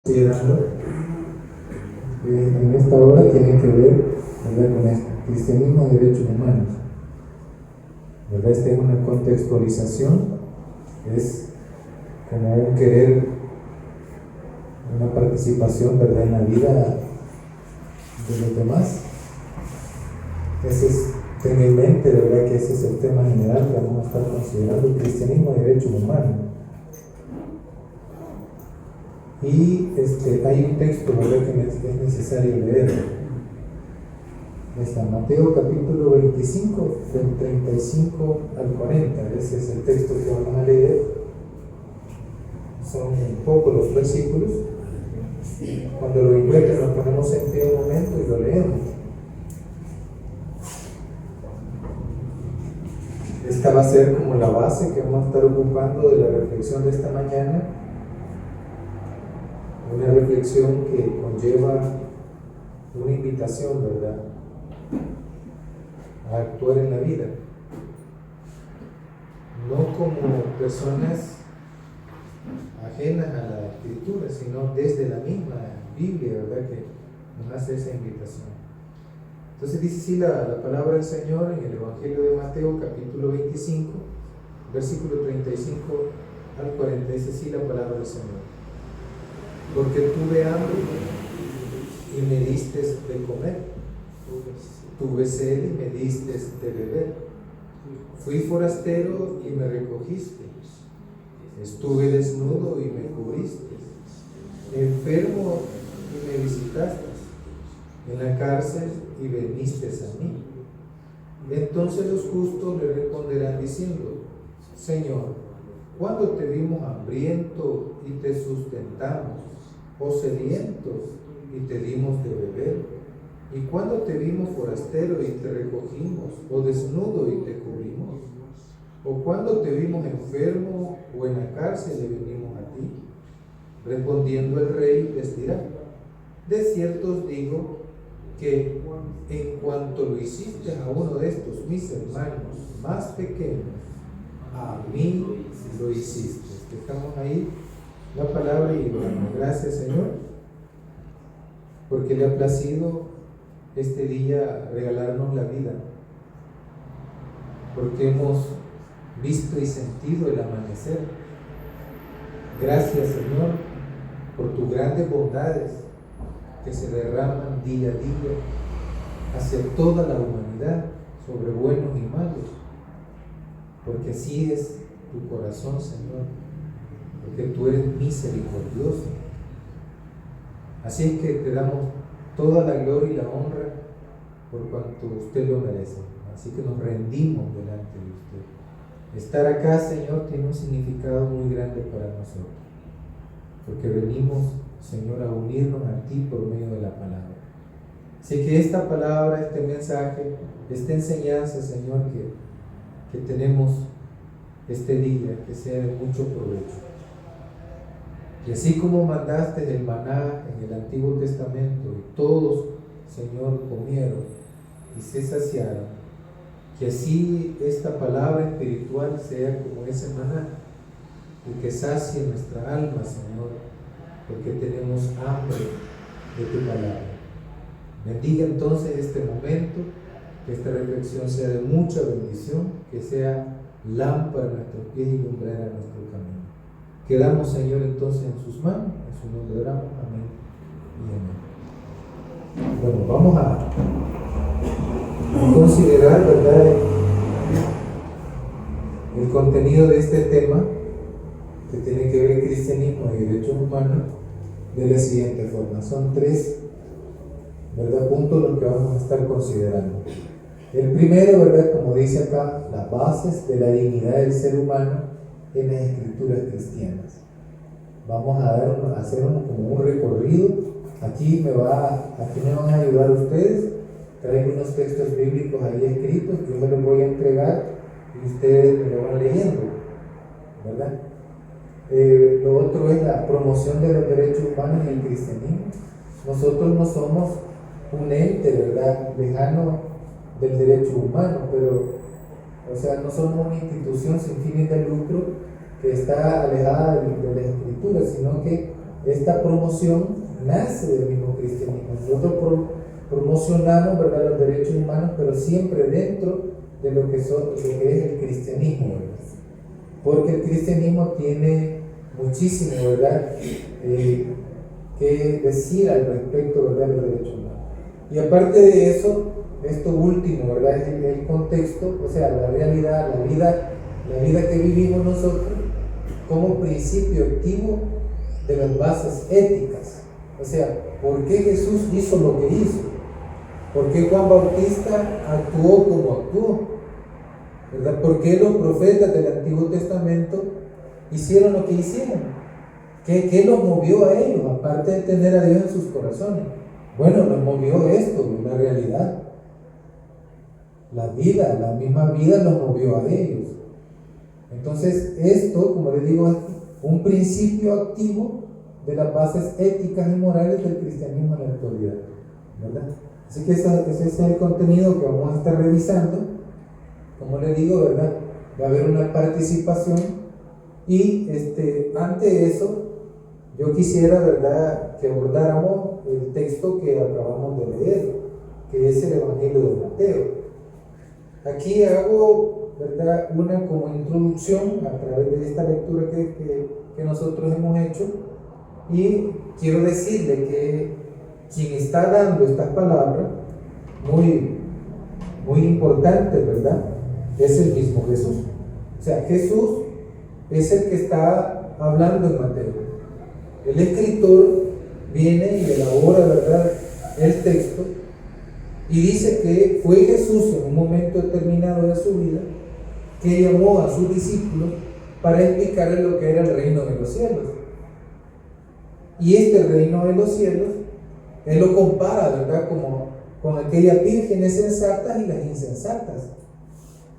considerando en esta hora tiene que ver, ¿verdad?, con esto, cristianismo y derechos humanos. ¿Verdad? Esta es una contextualización, es como un querer, una participación, ¿verdad?, en la vida de los demás. Ten en mente, ¿verdad?, que ese es el tema general que vamos a estar considerando, el cristianismo y derechos humanos. Y hay un texto, ¿verdad?, que es necesario leer. Está Mateo capítulo 25, del 35 al 40. Ese es el texto que vamos a leer. Son un poco los versículos. Cuando lo encuentren, nos ponemos en pie un momento y lo leemos. Esta va a ser como la base que vamos a estar ocupando de la reflexión de esta mañana. Una reflexión que conlleva una invitación, ¿verdad?, a actuar en la vida, no como personas ajenas a la Escritura, sino desde la misma Biblia, ¿verdad?, que nos hace esa invitación. Entonces dice así la palabra del Señor en el Evangelio de Mateo capítulo 25, versículo 35 al 40, dice así la palabra del Señor: porque tuve hambre y me diste de comer, tuve sed y me diste de beber, fui forastero y me recogiste, estuve desnudo y me cubriste, enfermo y me visitaste, en la cárcel y viniste a mí. Entonces los justos le responderán diciendo: Señor, ¿cuándo te vimos hambriento y te sustentamos, o sedientos y te dimos de beber? ¿Y cuándo te vimos forastero y te recogimos, o desnudo y te cubrimos? ¿O cuándo te vimos enfermo o en la cárcel y vinimos a ti? Respondiendo el rey les dirá: de cierto os digo que en cuanto lo hiciste a uno de estos mis hermanos más pequeños, a mí lo hiciste. Dejamos ahí la palabra y oramos. Gracias, Señor, porque le ha placido este día regalarnos la vida, porque hemos visto y sentido el amanecer. Gracias, Señor, por tus grandes bondades que se derraman día a día hacia toda la humanidad, sobre buenos y malos, porque así es tu corazón, Señor, porque tú eres misericordioso. Así es que te damos toda la gloria y la honra por cuanto usted lo merece. Así que nos rendimos delante de usted. Estar acá, Señor, tiene un significado muy grande para nosotros, porque venimos, Señor, a unirnos a ti por medio de la palabra. Así que esta palabra, este mensaje, esta enseñanza, Señor, que tenemos este día, que sea de mucho provecho. Y así como mandaste el maná en el Antiguo Testamento y todos, Señor, comieron y se saciaron, que así esta palabra espiritual sea como ese maná y que sacie nuestra alma, Señor, porque tenemos hambre de tu palabra. Bendiga entonces este momento, que esta reflexión sea de mucha bendición, que sea lámpara a nuestros pies y lumbrera a nuestro camino. Quedamos, Señor, entonces en sus manos, en su nombre oramos, amén y amén. Bueno, vamos a considerar, ¿verdad?, el contenido de este tema, que tiene que ver cristianismo y derechos humanos, de la siguiente forma. Son tres, ¿verdad?, puntos los que vamos a estar considerando. El primero, ¿verdad?, como dice acá, las bases de la dignidad del ser humano en las escrituras cristianas. Vamos a hacer como un recorrido. Aquí me van a ayudar ustedes. Traigo unos textos bíblicos ahí escritos que yo me los voy a entregar y ustedes me lo van leyendo, ¿verdad? Lo otro es la promoción de los derechos humanos en el cristianismo. Nosotros no somos un ente, ¿verdad?, lejano del derecho humano, pero no somos una institución sin fines de lucro que está alejada de la Escritura, sino que esta promoción nace del mismo cristianismo. Nosotros promocionamos, ¿verdad?, los derechos humanos, pero siempre dentro de lo que es el cristianismo, ¿verdad? Porque el cristianismo tiene muchísimo, ¿verdad?, que decir al respecto, ¿verdad?, de los derechos humanos. Y aparte de eso, esto último, ¿verdad?, es el contexto, o sea, la realidad, la vida que vivimos nosotros como principio activo de las bases éticas. O sea, ¿por qué Jesús hizo lo que hizo? ¿Por qué Juan Bautista actuó como actuó? ¿Verdad? ¿Por qué los profetas del Antiguo Testamento hicieron lo que hicieron? ¿Qué los movió a ellos, aparte de tener a Dios en sus corazones? Bueno, los movió esto, la realidad. La vida, la misma vida los movió a ellos. Entonces, esto, como les digo, es un principio activo de las bases éticas y morales del cristianismo en la actualidad, ¿verdad? Así que ese es el contenido que vamos a estar revisando. Como les digo, ¿verdad?, va a haber una participación y ante eso yo quisiera, ¿verdad?, que abordáramos el texto que acabamos de leer, que es el Evangelio de Mateo. Aquí hago, ¿verdad?, una como introducción a través de esta lectura que nosotros hemos hecho, y quiero decirle que quien está dando estas palabras, muy, muy importantes, ¿verdad?, es el mismo Jesús. O sea, Jesús es el que está hablando en Mateo. El escritor viene y elabora, ¿verdad?, el texto y dice que fue Jesús en un momento determinado de su vida que llamó a sus discípulos para explicarles lo que era el reino de los cielos. Y este reino de los cielos, él lo compara, ¿verdad?, como con aquellas vírgenes sensatas y las insensatas,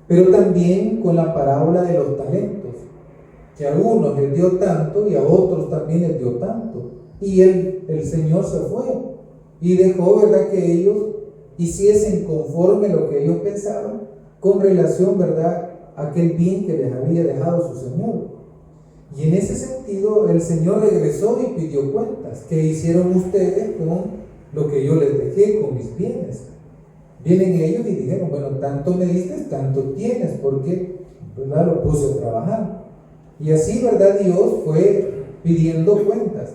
pero también con la parábola de los talentos, que a unos les dio tanto y a otros también les dio tanto, y el Señor se fue y dejó, ¿verdad?, que ellos hiciesen conforme lo que ellos pensaban con relación, ¿verdad?, a aquel bien que les había dejado su Señor. Y en ese sentido el Señor regresó y pidió cuentas. ¿Qué hicieron ustedes con lo que yo les dejé, con mis bienes? Vienen ellos y dijeron, bueno, tanto me diste, tanto tienes, porque, ¿verdad?, lo puse a trabajar. Y así, ¿verdad?, Dios fue pidiendo cuentas.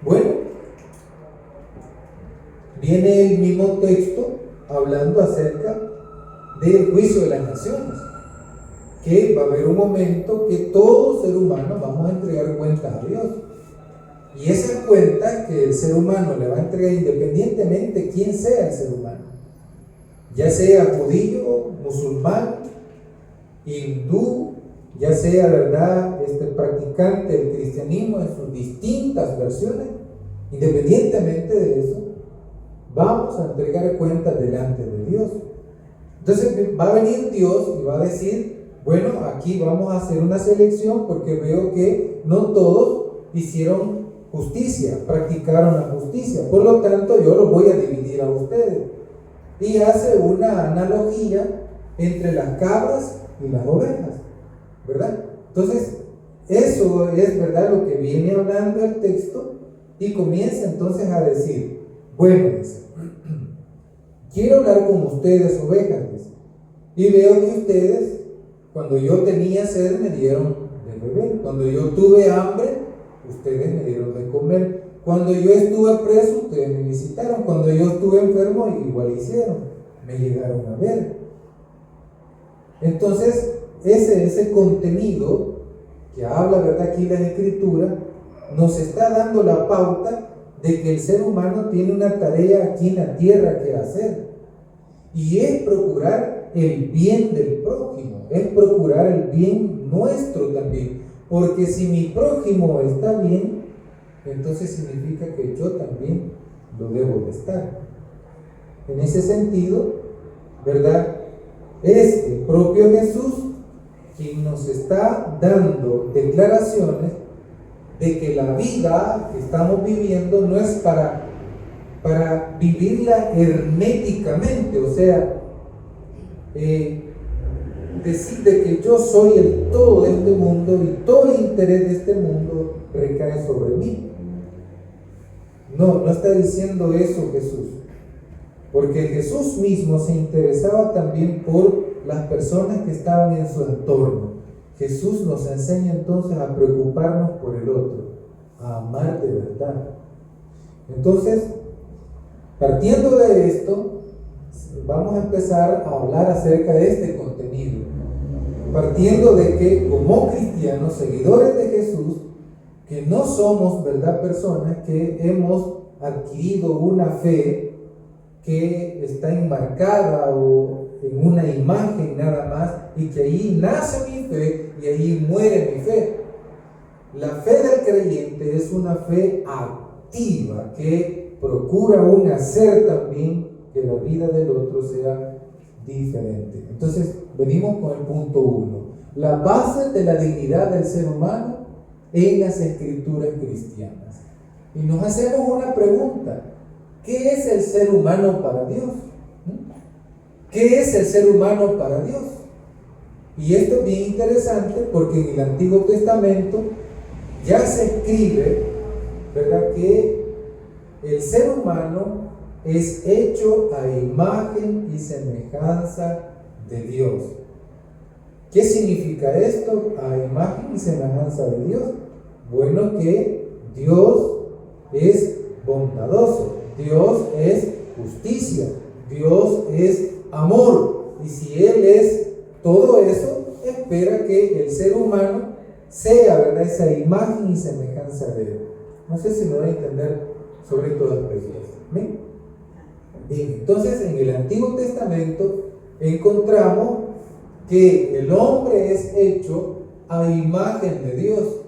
Bueno, viene el mismo texto hablando acerca del juicio de las naciones, que va a haber un momento que todo ser humano vamos a entregar cuentas a Dios. Y esa cuenta que el ser humano le va a entregar independientemente de quién sea el ser humano, ya sea judío, musulmán, hindú, ya sea, ¿verdad?, practicante del cristianismo en sus distintas versiones, independientemente de eso, vamos a entregar cuentas delante de Dios. Entonces va a venir Dios y va a decir, bueno, aquí vamos a hacer una selección porque veo que no todos hicieron justicia, practicaron la justicia, por lo tanto yo los voy a dividir a ustedes. Y hace una analogía entre las cabras y las ovejas, ¿verdad? Entonces, eso es, ¿verdad?, lo que viene hablando el texto, y comienza entonces a decir, bueno, dice, quiero hablar con ustedes, ovejas, dice, y veo que ustedes, cuando yo tenía sed, me dieron de beber, cuando yo tuve hambre, ustedes me dieron de comer, cuando yo estuve preso, ustedes me visitaron, cuando yo estuve enfermo, igual hicieron, me llegaron a ver. Entonces, ese contenido que habla, ¿verdad?, aquí la Escritura, nos está dando la pauta de que el ser humano tiene una tarea aquí en la tierra que hacer, y es procurar el bien del prójimo, es procurar el bien nuestro también, porque si mi prójimo está bien, entonces significa que yo también lo debo de estar. En ese sentido, ¿verdad?, es el propio Jesús quien nos está dando declaraciones de que la vida que estamos viviendo no es para vivirla herméticamente, o sea, decir de que yo soy el todo de este mundo y todo el interés de este mundo recae sobre mí. No está diciendo eso Jesús, porque Jesús mismo se interesaba también por las personas que estaban en su entorno. Jesús nos enseña entonces a preocuparnos por el otro, a amar de verdad. Entonces, partiendo de esto, vamos a empezar a hablar acerca de este contenido, partiendo de que como cristianos, seguidores de Jesús, que no somos, ¿verdad?, personas que hemos adquirido una fe que está enmarcada o en una imagen nada más, y que ahí nace mi fe y ahí muere mi fe. La fe del creyente es una fe activa que procura aún hacer también que la vida del otro sea diferente. Entonces, venimos con el punto 1. La base de la dignidad del ser humano en las escrituras cristianas. Y nos hacemos una pregunta: ¿qué es el ser humano para Dios? ¿Qué es el ser humano para Dios? Y esto es bien interesante porque en el Antiguo Testamento ya se escribe, ¿verdad?, que el ser humano es hecho a imagen y semejanza de Dios. ¿Qué significa esto? A imagen y semejanza de Dios. Bueno, que Dios es bondadoso, Dios es justicia, Dios es amor. Y si Él es todo eso, espera que el ser humano sea, ¿verdad?, esa imagen y semejanza de Él. No sé si me voy a entender sobre todo aspectos. ¿Bien? Bien, entonces en el Antiguo Testamento encontramos que el hombre es hecho a imagen de Dios,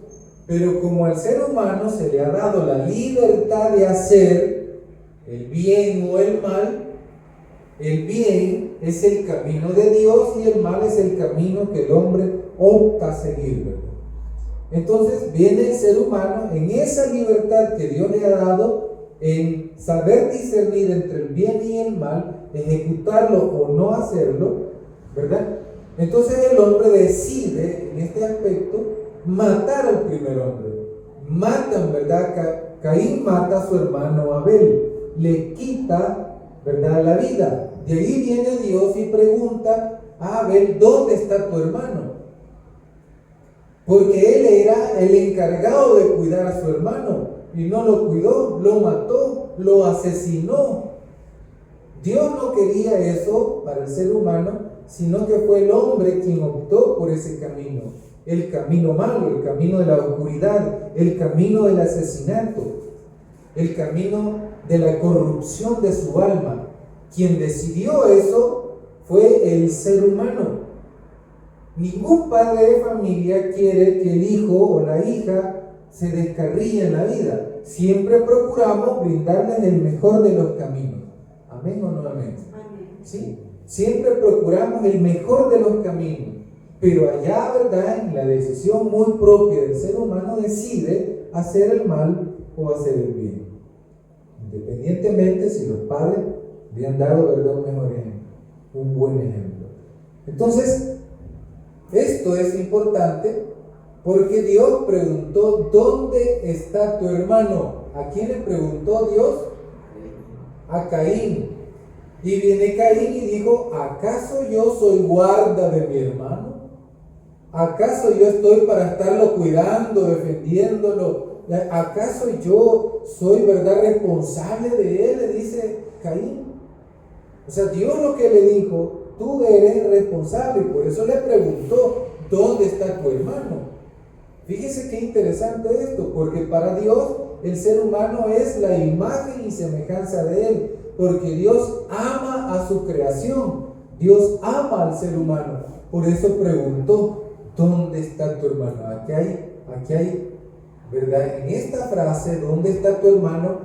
pero como al ser humano se le ha dado la libertad de hacer el bien o el mal, el bien es el camino de Dios y el mal es el camino que el hombre opta a seguir, ¿verdad? Entonces viene el ser humano en esa libertad que Dios le ha dado, en saber discernir entre el bien y el mal, ejecutarlo o no hacerlo, ¿verdad? Entonces el hombre decide en este aspecto matar al primer hombre. Matan, ¿verdad? Caín mata a su hermano Abel, le quita, ¿verdad?, la vida. De ahí viene Dios y pregunta a Abel: ¿dónde está tu hermano? Porque él era el encargado de cuidar a su hermano y no lo cuidó, lo mató, lo asesinó. Dios no quería eso para el ser humano, sino que fue el hombre quien optó por ese camino, el camino malo, el camino de la oscuridad, el camino del asesinato, el camino de la corrupción de su alma. Quien decidió eso fue el ser humano. Ningún padre de familia quiere que el hijo o la hija se descarríe en la vida. Siempre procuramos brindarles el mejor de los caminos. ¿Amén o no amén? ¿Sí? Siempre procuramos el mejor de los caminos. Pero allá, ¿verdad?, en la decisión muy propia del ser humano decide hacer el mal o hacer el bien. Independientemente si los padres le han dado, ¿verdad?, un mejor ejemplo, un buen ejemplo. Entonces, esto es importante porque Dios preguntó: ¿dónde está tu hermano? ¿A quién le preguntó Dios? A Caín. Y viene Caín y dijo: ¿acaso yo soy guarda de mi hermano? ¿Acaso yo estoy para estarlo cuidando, defendiéndolo? ¿Acaso yo soy, ¿verdad?, responsable de él? Le dice Caín. O sea, Dios lo que le dijo: tú eres responsable. Por eso le preguntó: ¿dónde está tu hermano? Fíjese qué interesante esto, porque para Dios el ser humano es la imagen y semejanza de Él, porque Dios ama a su creación, Dios ama al ser humano. Por eso preguntó: ¿dónde está tu hermano? Aquí hay, ¿verdad? En esta frase, ¿dónde está tu hermano?,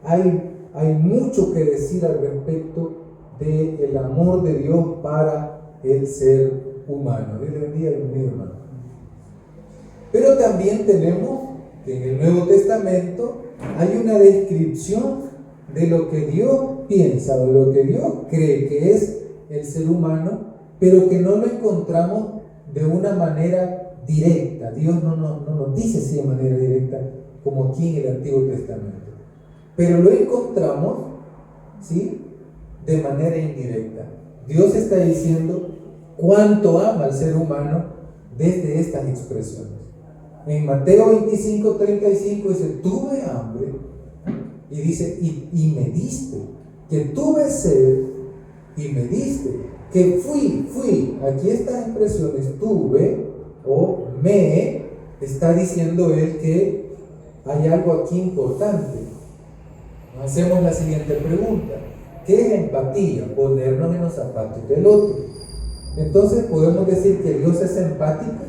hay mucho que decir al respecto del amor de Dios para el ser humano. Dios le bendiga, mi hermano. Pero también tenemos que en el Nuevo Testamento hay una descripción de lo que Dios piensa, de lo que Dios cree que es el ser humano, pero que no lo encontramos de una manera directa. Dios no nos dice así de manera directa, como aquí en el Antiguo Testamento, pero lo encontramos, ¿sí?, de manera indirecta. Dios está diciendo cuánto ama al ser humano desde estas expresiones. En Mateo 25:35 dice: tuve hambre, y dice, y me diste, que tuve sed y me diste, que fui. Aquí estas expresiones, tuve o me, está diciendo él que hay algo aquí importante. Hacemos la siguiente pregunta: ¿qué es empatía? Ponernos en los zapatos del otro. Entonces, ¿podemos decir que Dios es empático?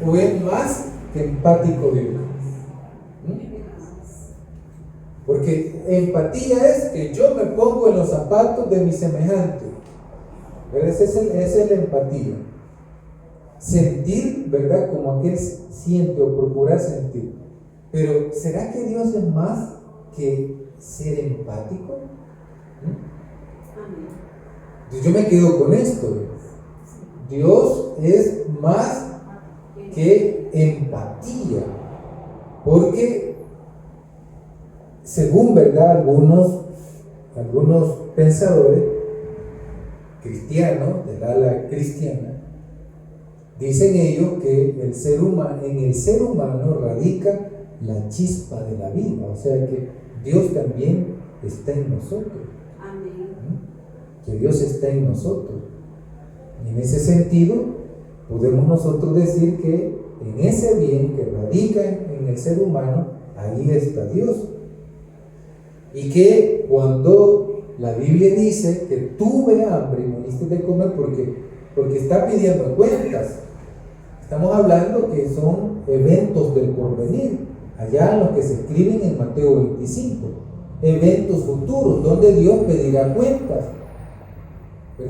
¿O es más que empático Dios? Porque empatía es que yo me pongo en los zapatos de mi semejante. Esa es la empatía. Sentir, ¿verdad?, como aquel siente o procurar sentir. Pero ¿será que Dios es más que ser empático? Yo me quedo con esto. Dios es más que empatía, porque según, ¿verdad?, algunos pensadores cristianos, del ala cristiana, dicen ellos que en el ser humano radica la chispa de la vida, o sea que Dios también está en nosotros. Que Dios está en nosotros. Y en ese sentido, podemos nosotros decir que en ese bien que radica en el ser humano, ahí está Dios. Y que cuando la Biblia dice que tuve hambre y me diste de comer, porque está pidiendo cuentas. Estamos hablando que son eventos del porvenir, allá en los que se escriben en Mateo 25, eventos futuros, donde Dios pedirá cuentas.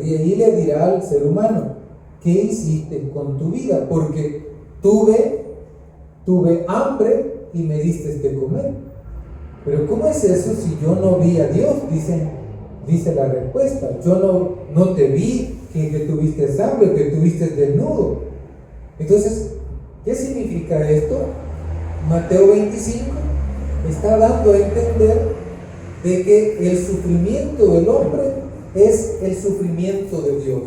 Y allí le dirá al ser humano: ¿qué hiciste con tu vida? Porque tuve hambre y me diste de comer. Pero ¿cómo es eso si yo no vi a Dios? Dice la respuesta: yo no te vi que tuviste hambre, que tuviste desnudo. Entonces, ¿qué significa esto? Mateo 25 está dando a entender de que el sufrimiento del hombre es el sufrimiento de Dios,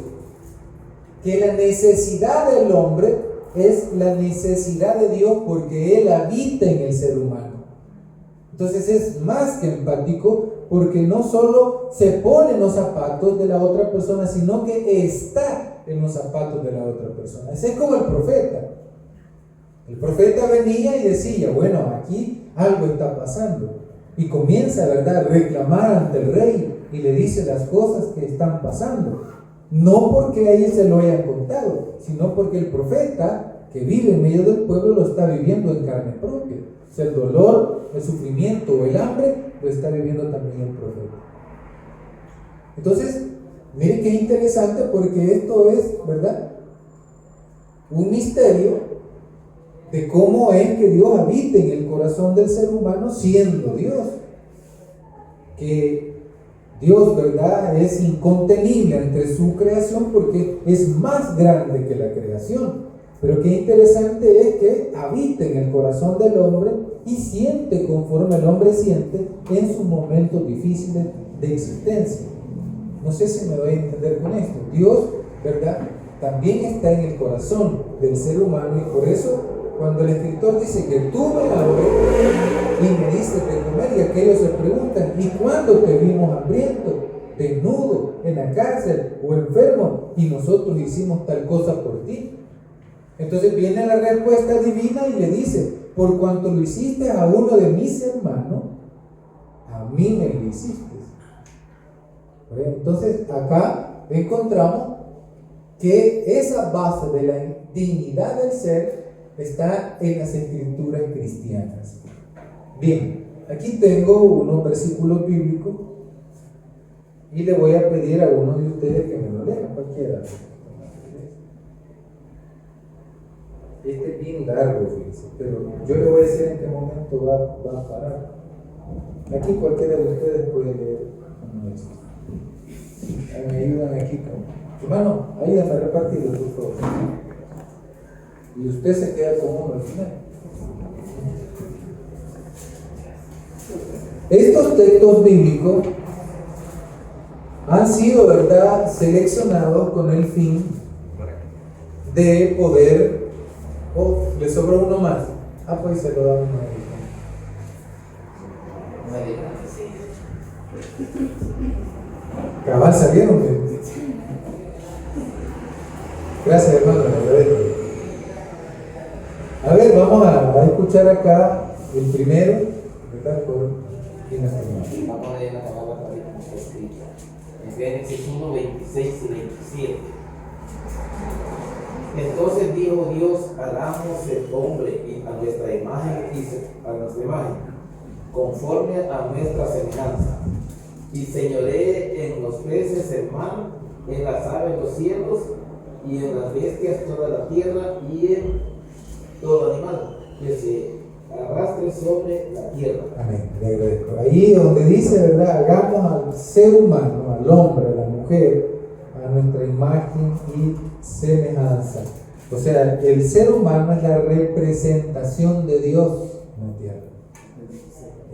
que la necesidad del hombre es la necesidad de Dios, porque Él habita en el ser humano. Entonces es más que empático, porque no solo se pone en los zapatos de la otra persona, sino que está en los zapatos de la otra persona. Ese es como el profeta. El profeta venía y decía: bueno, aquí algo está pasando, y comienza, ¿verdad?, a reclamar ante el rey, y le dice las cosas que están pasando, no porque a él se lo hayan contado, sino porque el profeta que vive en medio del pueblo lo está viviendo en carne propia. O sea, el dolor, el sufrimiento o el hambre lo está viviendo también el profeta. Entonces, miren qué interesante, porque esto es, ¿verdad?, un misterio de cómo es que Dios habita en el corazón del ser humano siendo Dios. Que Dios, ¿verdad?, es incontenible entre su creación, porque es más grande que la creación. Pero qué interesante es que habita en el corazón del hombre y siente conforme el hombre siente en sus momentos difíciles de existencia. No sé si me doy a entender con esto. Dios, ¿verdad?, también está en el corazón del ser humano, y por eso cuando el escritor dice que tuve hambre y me diste de comer, y aquellos se preguntan: ¿y cuándo te vimos hambriento, desnudo, en la cárcel o enfermo, y nosotros hicimos tal cosa por ti? Entonces viene la respuesta divina y le dice: por cuanto lo hiciste a uno de mis hermanos, a mí me lo hiciste. Entonces acá encontramos que esa base de la dignidad del ser está en las escrituras cristianas. Bien, aquí tengo unos versículos bíblicos y le voy a pedir a uno de ustedes que me lo lea, cualquiera. Este es bien largo, fíjense, pero yo le voy a decir en qué momento va a parar. Aquí cualquiera de ustedes puede leer uno de estos. Me ayudan aquí hermano, ayúdame a repartirlo, por favor. Y usted se queda con uno al final. Estos textos bíblicos han sido, ¿verdad?, seleccionados con el fin de poder. Oh, le sobró uno más. Ah, pues se lo da uno ahí. Cabal, salieron. Gracias, hermano. A ver, vamos a escuchar acá el primero, ¿verdad? Vamos a leer la palabra tal como está escrita. En Génesis 1, 26 y 27. Entonces dijo Dios: hagamos el hombre a nuestra imagen, conforme a nuestra semejanza, y señoree en los peces del mar, en las aves de los cielos, y en las bestias toda la tierra, y en todo animal que se arrastre sobre la tierra. Amén, le agradezco. Ahí donde dice, ¿verdad?, hagamos al ser humano, al hombre, a la mujer, a nuestra imagen y semejanza. O sea, el ser humano es la representación de Dios en la tierra.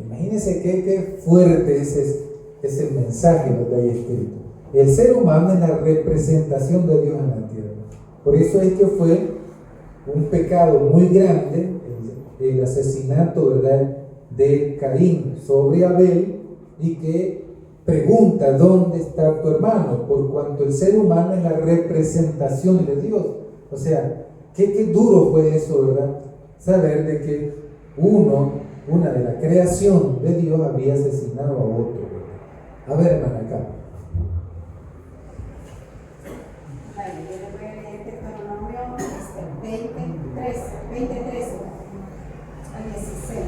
Imagínense qué fuerte es ese mensaje que hay escrito. El ser humano es la representación de Dios en la tierra. Por eso es que fue un pecado muy grande el asesinato, ¿verdad?, de Caín sobre Abel, y que pregunta: ¿dónde está tu hermano? Por cuanto el ser humano es la representación de Dios. O sea, qué duro fue eso, ¿verdad? Saber de que una de la creación de Dios había asesinado a otro, ¿verdad? A ver, hermana, acá. Vale, yo le voy a leer Deuteronomio 23 al 16.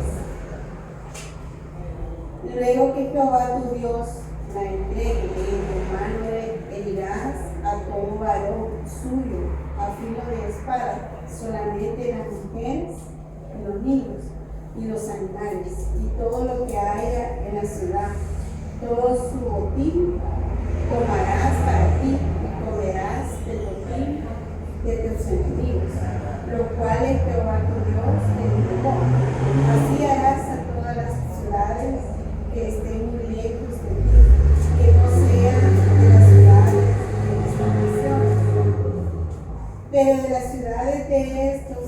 Luego que Jehová tu Dios la entregue en tu mano, herirás a todo varón suyo a filo de espada, solamente las mujeres, los niños y los animales, y todo lo que haya en la ciudad, todo su botín tomarás para ti, y comerás del botín de tus enemigos, lo cual es Jehová tu Dios te entregó. Así harás a todas las ciudades que estén muy lejos de ti, que no sean de las ciudades de esta nación, pero de las ciudades de estos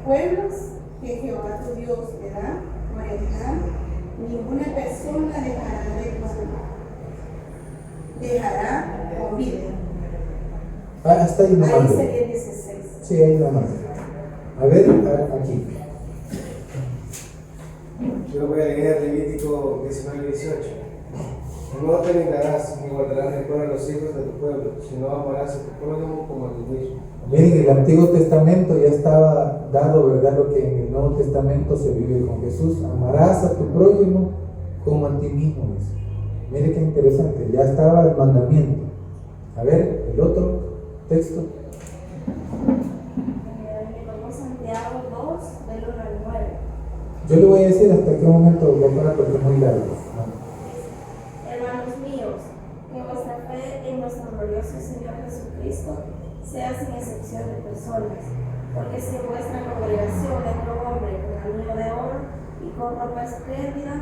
pueblos que Jehová tu Dios te da por heredad, ninguna persona dejará comida. Hasta ahí nomás. Ahí sería el 16. Sí, ahí nomás. A ver, aquí. Yo voy a leer Levítico 19:18. No te vengarás ni guardarás rencor a los hijos de tu pueblo, sino amarás a tu prójimo como a ti mismo. Miren, el Antiguo Testamento ya estaba dado, ¿verdad?, lo que en el Nuevo Testamento se vive con Jesús. Amarás a tu prójimo como a ti mismo. Dice. Mire qué interesante, ya estaba el mandamiento. A ver, el otro texto. Santiago 2, del 1 al 9. Yo le voy a decir hasta qué momento voy a parar porque es muy largo. Hermanos míos, que vuestra fe en nuestro glorioso Señor Jesucristo sea sin excepción de personas, porque si en vuestra congregación entra un hombre con anillo de oro y con ropa espléndida,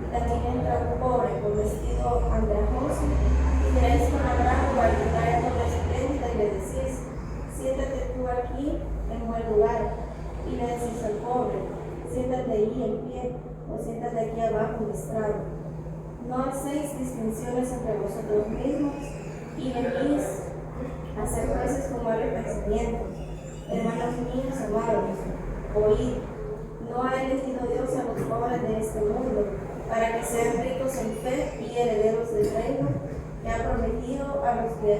y también entra un pobre con vestido andrajoso, y queréis con agrado al traer ropa espléndida y le decís: siéntate tú aquí en buen lugar, y le decís al pobre: siéntate ahí en pie, o siéntate aquí abajo en estrado. No hacéis distinciones entre vosotros mismos, y venís a ser jueces con malos pensamientos. Hermanos míos amados, oíd: no ha elegido Dios a los pobres de este mundo, para que sean ricos en fe y herederos del reino que ha prometido a los que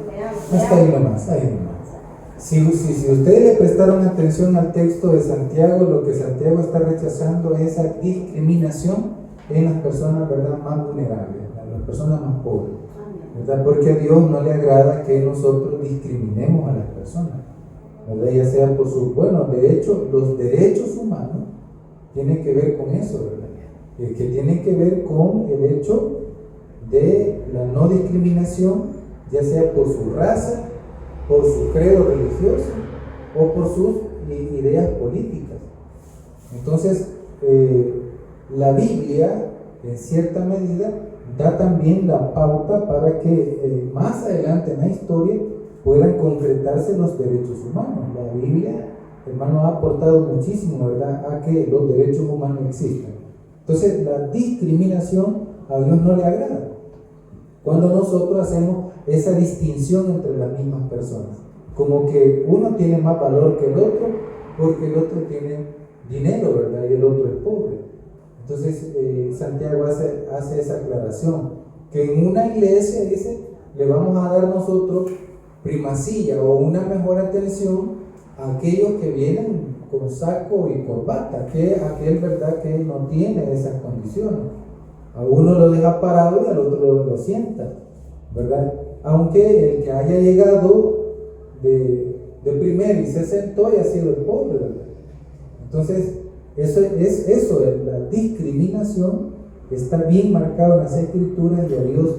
le aman. Hasta ahí nomás, ahí nomás. Si ustedes le prestaron atención al texto de Santiago, lo que Santiago está rechazando es esa discriminación en las personas, ¿verdad?, más vulnerables, en las personas más pobres, ¿verdad? Porque a Dios no le agrada que nosotros discriminemos a las personas, ¿verdad? Ya sea por sus, de hecho, los derechos humanos tienen que ver con eso, ¿verdad? Que tienen que ver con el hecho de la no discriminación, ya sea por su raza, por su credo religioso o por sus ideas políticas. Entonces, la Biblia, en cierta medida, da también la pauta para que más adelante en la historia puedan concretarse los derechos humanos. La Biblia, hermano, ha aportado muchísimo, ¿verdad?, a que los derechos humanos existan. Entonces, la discriminación a Dios no le agrada cuando nosotros hacemos esa distinción entre las mismas personas, como que uno tiene más valor que el otro porque el otro tiene dinero, ¿verdad?, y el otro es pobre. Entonces Santiago hace esa aclaración, que en una iglesia, dice, le vamos a dar nosotros primacía o una mejor atención a aquellos que vienen con saco y corbata, que aquel, ¿verdad?, que no tiene esas condiciones. A uno lo deja parado y al otro lo sienta, ¿verdad? Aunque el que haya llegado de primero y se sentó haya sido el pobre, ¿verdad? Entonces, la discriminación está bien marcado en las Escrituras y a Dios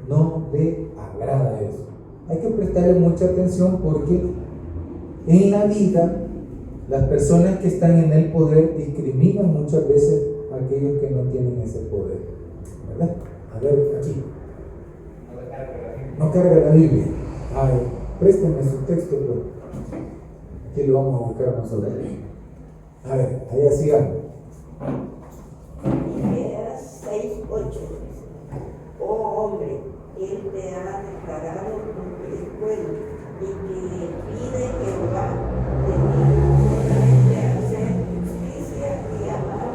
no le agrada eso. Hay que prestarle mucha atención porque en la vida las personas que están en el poder discriminan muchas veces a aquellos que no tienen ese poder, ¿verdad? A ver, aquí. No carga la Biblia. A ver, présteme su texto, pues. Aquí lo vamos a buscar nosotros. A ver, allá sigamos. Miqueas 6:8. Oh hombre, él te ha declarado que es bueno y que pide Jehová de ti hacer justicia y amar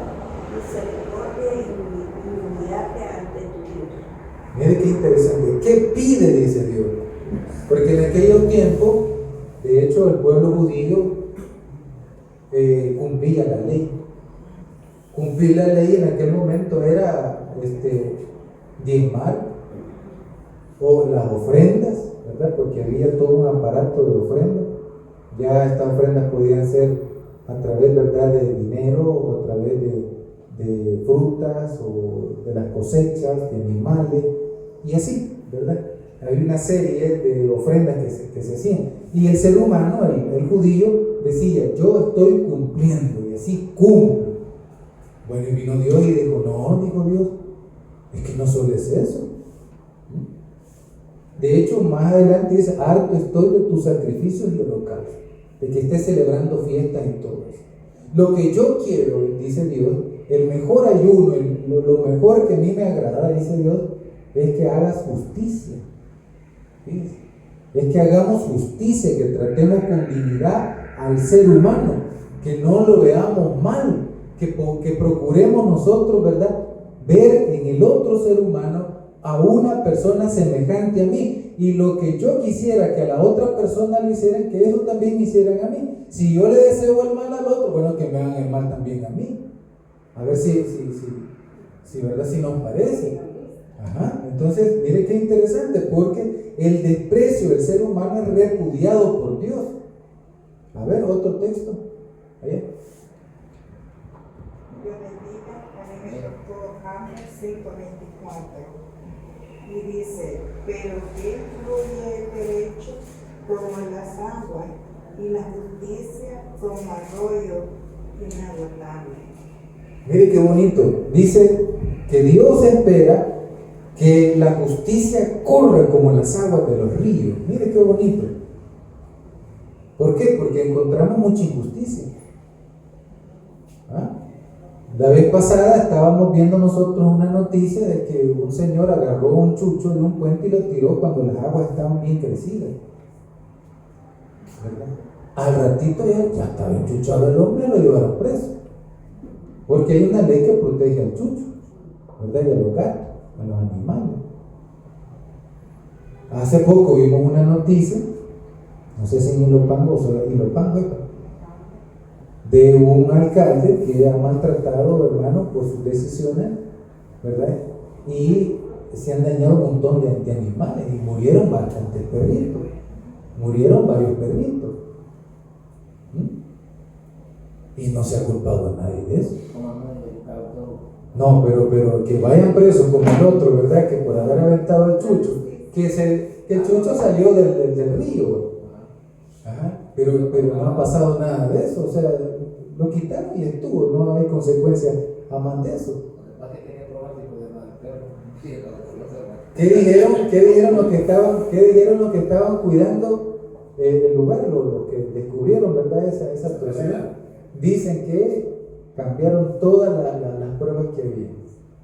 misericordia y humillarte ante tu Dios. Mire qué interesante. ¿Qué pide, dice Dios? Porque en aquellos tiempos, de hecho, el pueblo judío cumplía la ley. Cumplir la ley en aquel momento era diezmar o las ofrendas, ¿verdad? Porque había todo un aparato de ofrendas. Ya estas ofrendas podían ser a través, ¿verdad?, de dinero o a través de frutas o de las cosechas, de animales y así, ¿verdad? Había una serie de ofrendas que se hacían. Y el ser humano, el judío, decía, yo estoy cumpliendo, y así cumplo. Bueno, y vino Dios y dijo, no, dijo Dios, es que no solo es eso. De hecho, más adelante dice, harto estoy de tus sacrificios y holocaustos, de que estés celebrando fiestas y todo eso. Lo que yo quiero, dice Dios, el mejor ayuno, lo mejor que a mí me agrada, dice Dios, es que hagas justicia. Fíjense. Es que hagamos justicia, que tratemos con dignidad al ser humano, que no lo veamos mal, que procuremos nosotros, ¿verdad?, ver en el otro ser humano a una persona semejante a mí, y lo que yo quisiera que a la otra persona lo hicieran, que eso también me hicieran a mí. Si yo le deseo el mal al otro, bueno, que me hagan el mal también a mí. A ver si ¿verdad?, si nos parece. Ajá. Entonces, mire qué interesante, porque el desprecio del ser humano es repudiado por Dios. A ver, otro texto. Allá. Dios bendiga, en el doctor Hammer 5:24. Y dice, pero que fluye el derecho como las aguas y la justicia como arroyo inagotable. Mire qué bonito. Dice que Dios espera que la justicia corra como las aguas de los ríos. Mire qué bonito. ¿Por qué? Porque encontramos mucha injusticia. ¿Ah? La vez pasada estábamos viendo nosotros una noticia de que un señor agarró un chucho de un puente y lo tiró cuando las aguas estaban bien crecidas, ¿verdad? Al ratito ya estaba enchuchado el hombre y lo llevaron preso, porque hay una ley que protege al chucho, ¿verdad?, y a los gatos, a los animales. Hace poco vimos una noticia, no sé si en Ilopango de un alcalde que ha maltratado, hermano, por sus decisiones, ¿verdad? Y se han dañado un montón de animales y murieron bastantes perritos, murieron varios perritos. Y no se ha culpado a nadie de eso. No, pero que vayan presos como el otro, ¿verdad? Que por haber aventado al chucho, que el chucho salió del río. Ajá. Pero no ha pasado nada de eso, o sea, lo quitaron y estuvo, no hay consecuencias a más de eso. ¿Qué dijeron los que estaban cuidando el lugar, los que descubrieron, ¿verdad? Esa actuación? Dicen que cambiaron todas las pruebas que había.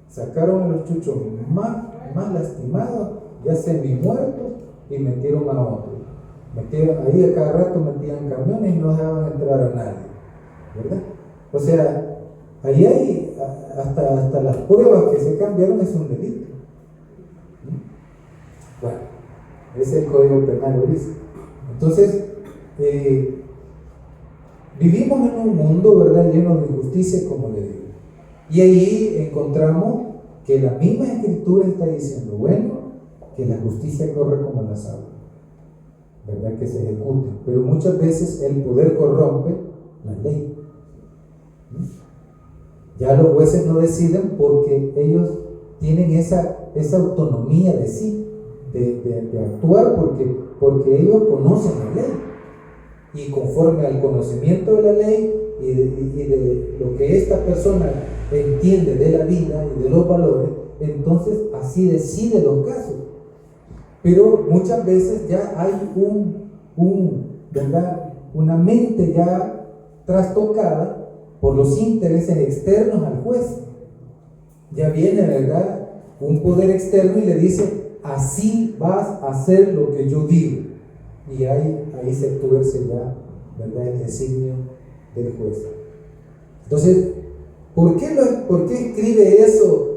Sacaron a los chuchos más lastimados, ya semi-muertos, y metieron a otros. Ahí a cada rato metían camiones y no dejaban entrar a nadie, ¿verdad? O sea, ahí hay hasta las pruebas que se cambiaron, es un delito. Bueno, ese es el Código Penal lo dice. Entonces, vivimos en un mundo, ¿verdad?, lleno de injusticia, como le digo. Y ahí encontramos que la misma Escritura está diciendo, bueno, que la justicia corre como las aguas, ¿verdad?, que se ejecute. Pero muchas veces el poder corrompe la ley. Ya los jueces no deciden porque ellos tienen esa autonomía de sí, de actuar porque ellos conocen la ley. Y conforme al conocimiento de la ley y de lo que esta persona entiende de la vida y de los valores, entonces así decide los casos. Pero muchas veces ya hay ¿verdad?, una mente ya trastocada por los intereses externos al juez. Ya viene, ¿verdad?, un poder externo y le dice, así vas a hacer lo que yo digo. Y ahí se tuerce ya, ¿verdad?, el designio del juez. Entonces, ¿por qué escribe eso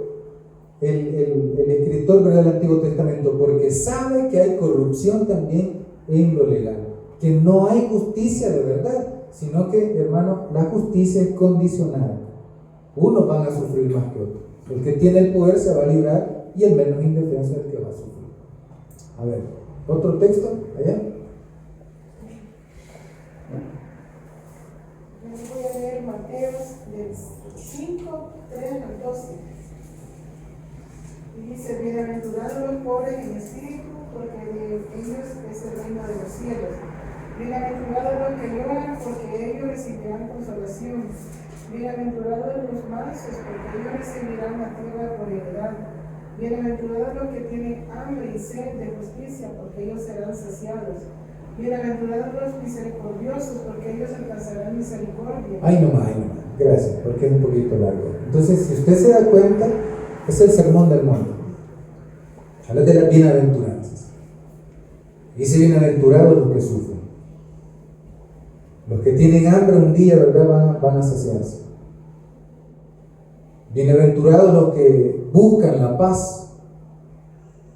el escritor, ¿verdad?, del Antiguo Testamento? Porque sabe que hay corrupción también en lo legal, que no hay justicia de verdad, sino que, hermano, la justicia es condicionada. Unos van a sufrir más que otros. El que tiene el poder se va a librar y el menos indefenso es el que va a sufrir. A ver, otro texto, allá. Voy a leer Mateos del 5, 3 al 12. Y dice, bienaventurados los pobres en espíritu, porque de ellos es el reino de los cielos. Bienaventurados los que lloran, porque ellos recibirán consolación. Bienaventurados los mansos, porque ellos recibirán la tierra por heredad. Bienaventurados los que tienen hambre y sed de justicia, porque ellos serán saciados. Bienaventurados los misericordiosos, porque ellos alcanzarán misericordia. Ahí nomás. Gracias, porque es un poquito largo. Entonces, si usted se da cuenta, es el sermón del monte. Habla de las bienaventuranzas. Dice, bienaventurados los que sufren. Los que tienen hambre un día, ¿verdad?, van a saciarse. Bienaventurados los que buscan la paz,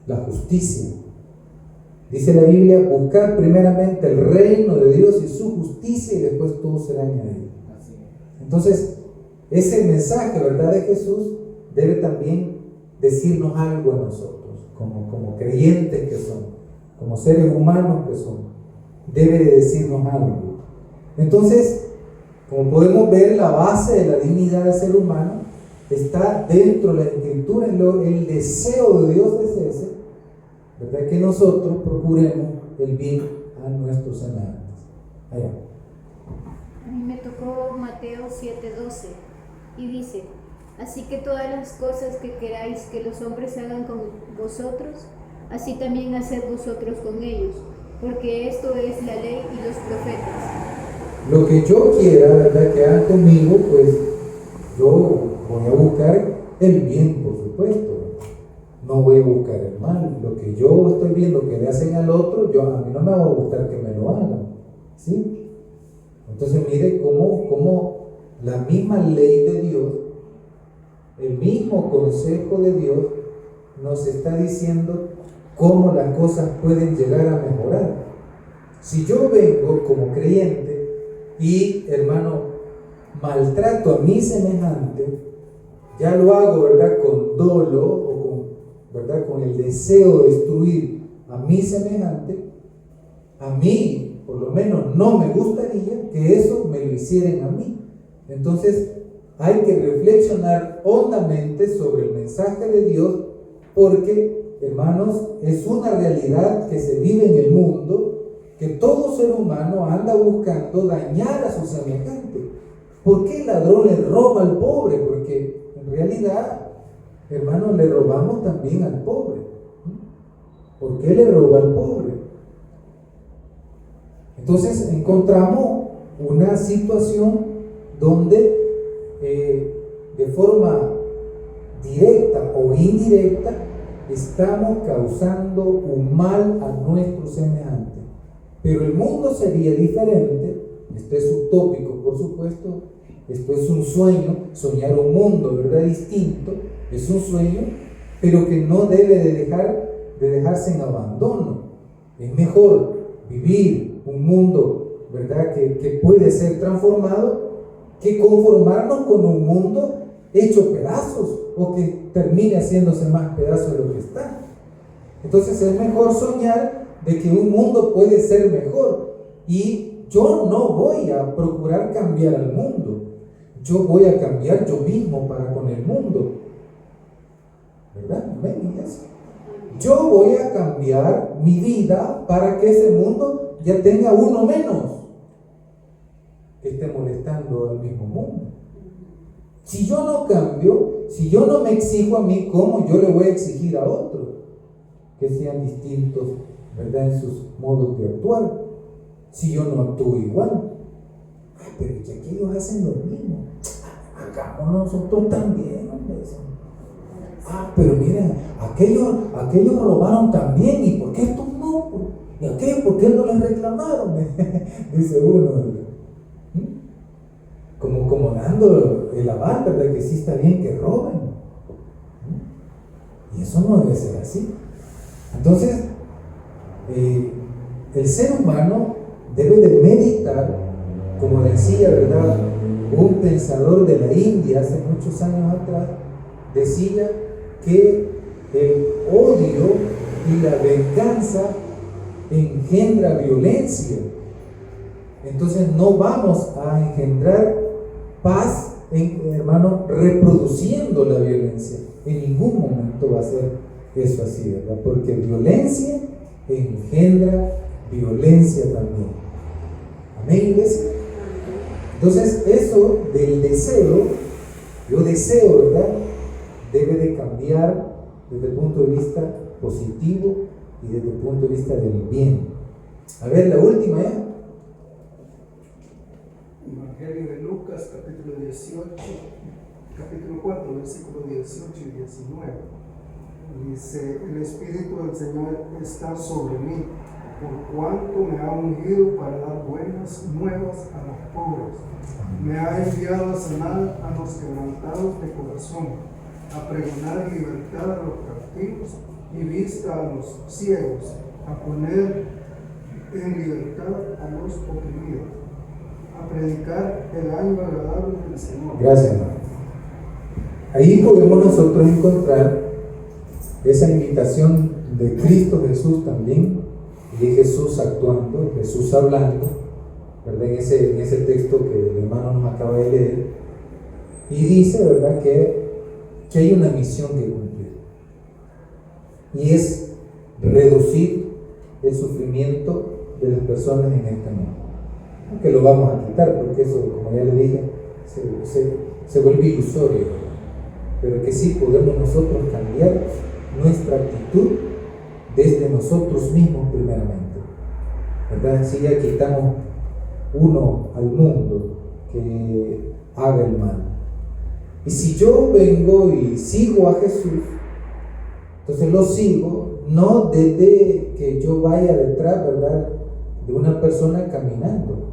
la justicia. Dice la Biblia, buscar primeramente el reino de Dios y su justicia y después todo será añadido. Entonces, ese mensaje, ¿verdad?, de Jesús debe también decirnos algo a nosotros, como creyentes que somos, como seres humanos que somos. Debe de decirnos algo. Entonces, como podemos ver, la base de la dignidad del ser humano está dentro de la Escritura. El deseo de Dios es ese, ¿verdad?, que nosotros procuremos el bien a nuestros semejantes. Allá. A mí me tocó Mateo 7:12 y dice, así que todas las cosas que queráis que los hombres hagan con vosotros, así también haced vosotros con ellos, porque esto es la ley y los profetas. Lo que yo quiera, ¿verdad?, que hagan conmigo, pues yo voy a buscar el bien, por supuesto. No voy a buscar el mal. Lo que yo estoy viendo que le hacen al otro, a mí no me va a gustar que me lo hagan, ¿sí? Entonces mire cómo la misma ley de Dios, el mismo consejo de Dios, nos está diciendo cómo las cosas pueden llegar a mejorar. Si yo vengo como creyente y, hermano, maltrato a mi semejante, ya lo hago, ¿verdad?, con dolo o ¿verdad?, con el deseo de destruir a mi semejante. A mí, por lo menos, no me gustaría que eso me lo hicieran a mí. Entonces, hay que reflexionar hondamente sobre el mensaje de Dios, porque, hermanos, es una realidad que se vive en el mundo, que todo ser humano anda buscando dañar a su semejante. ¿Por qué el ladrón le roba al pobre? Porque en realidad, hermanos, le robamos también al pobre. ¿Por qué le roba al pobre? Entonces encontramos una situación donde de forma directa o indirecta estamos causando un mal a nuestro semejante. Pero el mundo sería diferente. Esto es utópico, por supuesto. Esto es un sueño, soñar un mundo, ¿verdad?, distinto. Es un sueño, pero que no debe de dejarse en abandono. Es mejor vivir un mundo, ¿verdad?, que puede ser transformado, que conformarnos con un mundo hecho pedazos o que termine haciéndose más pedazos de lo que está. Entonces es mejor soñar de que un mundo puede ser mejor, y yo no voy a procurar cambiar al mundo, yo voy a cambiar yo mismo para con el mundo, ¿verdad? ¿Ven, iglesia? Yo voy a cambiar mi vida para que ese mundo ya tenga uno menos que esté molestando al mismo mundo. Si yo no cambio, si yo no me exijo a mí, ¿cómo yo le voy a exigir a otros que sean distintos, ¿verdad?, en sus modos de actuar? Si yo no actúo igual. Pero ya que ellos hacen lo mismo, hagámonos nosotros también, hombre. Pero miren, aquellos robaron también, ¿y por qué estos no? ¿Y aquellos por qué no les reclamaron? Dice uno, como dando el aval, ¿verdad?, que sí está bien que roben. Y eso no debe ser así. Entonces, el ser humano debe de meditar, como decía, ¿verdad?, un pensador de la India hace muchos años atrás, decía que el odio y la venganza engendra violencia. Entonces no vamos a engendrar paz, hermano, reproduciendo la violencia. En ningún momento va a ser eso así, ¿verdad? Porque violencia engendra violencia también. Amén, iglesia. Entonces eso del deseo, yo deseo, ¿verdad?, debe de cambiar desde el punto de vista positivo y desde el punto de vista del bien. A ver, la última ya. Evangelio de Lucas, capítulo 18, capítulo 4, versículos 18 y 19. Dice: el Espíritu del Señor está sobre mí, por cuanto me ha ungido para dar buenas nuevas a los pobres. Me ha enviado a sanar a los quebrantados de corazón, a pregonar libertad a los cautivos y vista a los ciegos, a poner en libertad a los oprimidos, a predicar el año agradable del Señor. Gracias, hermano. Ahí podemos nosotros encontrar esa invitación de Cristo Jesús también, y de Jesús actuando, Jesús hablando, ¿verdad?, en ese texto que el hermano nos acaba de leer, y dice, ¿verdad?, que hay una misión que cumplir, y es reducir el sufrimiento de las personas en este mundo. Aunque lo vamos a quitar, porque eso, como ya le dije, se vuelve ilusorio, ¿verdad?, pero que sí podemos nosotros cambiar nuestra actitud desde nosotros mismos primeramente, ¿verdad? Si ya quitamos uno al mundo que haga el mal, y si yo vengo y sigo a Jesús, entonces lo sigo no desde que yo vaya detrás, ¿verdad?, de una persona caminando.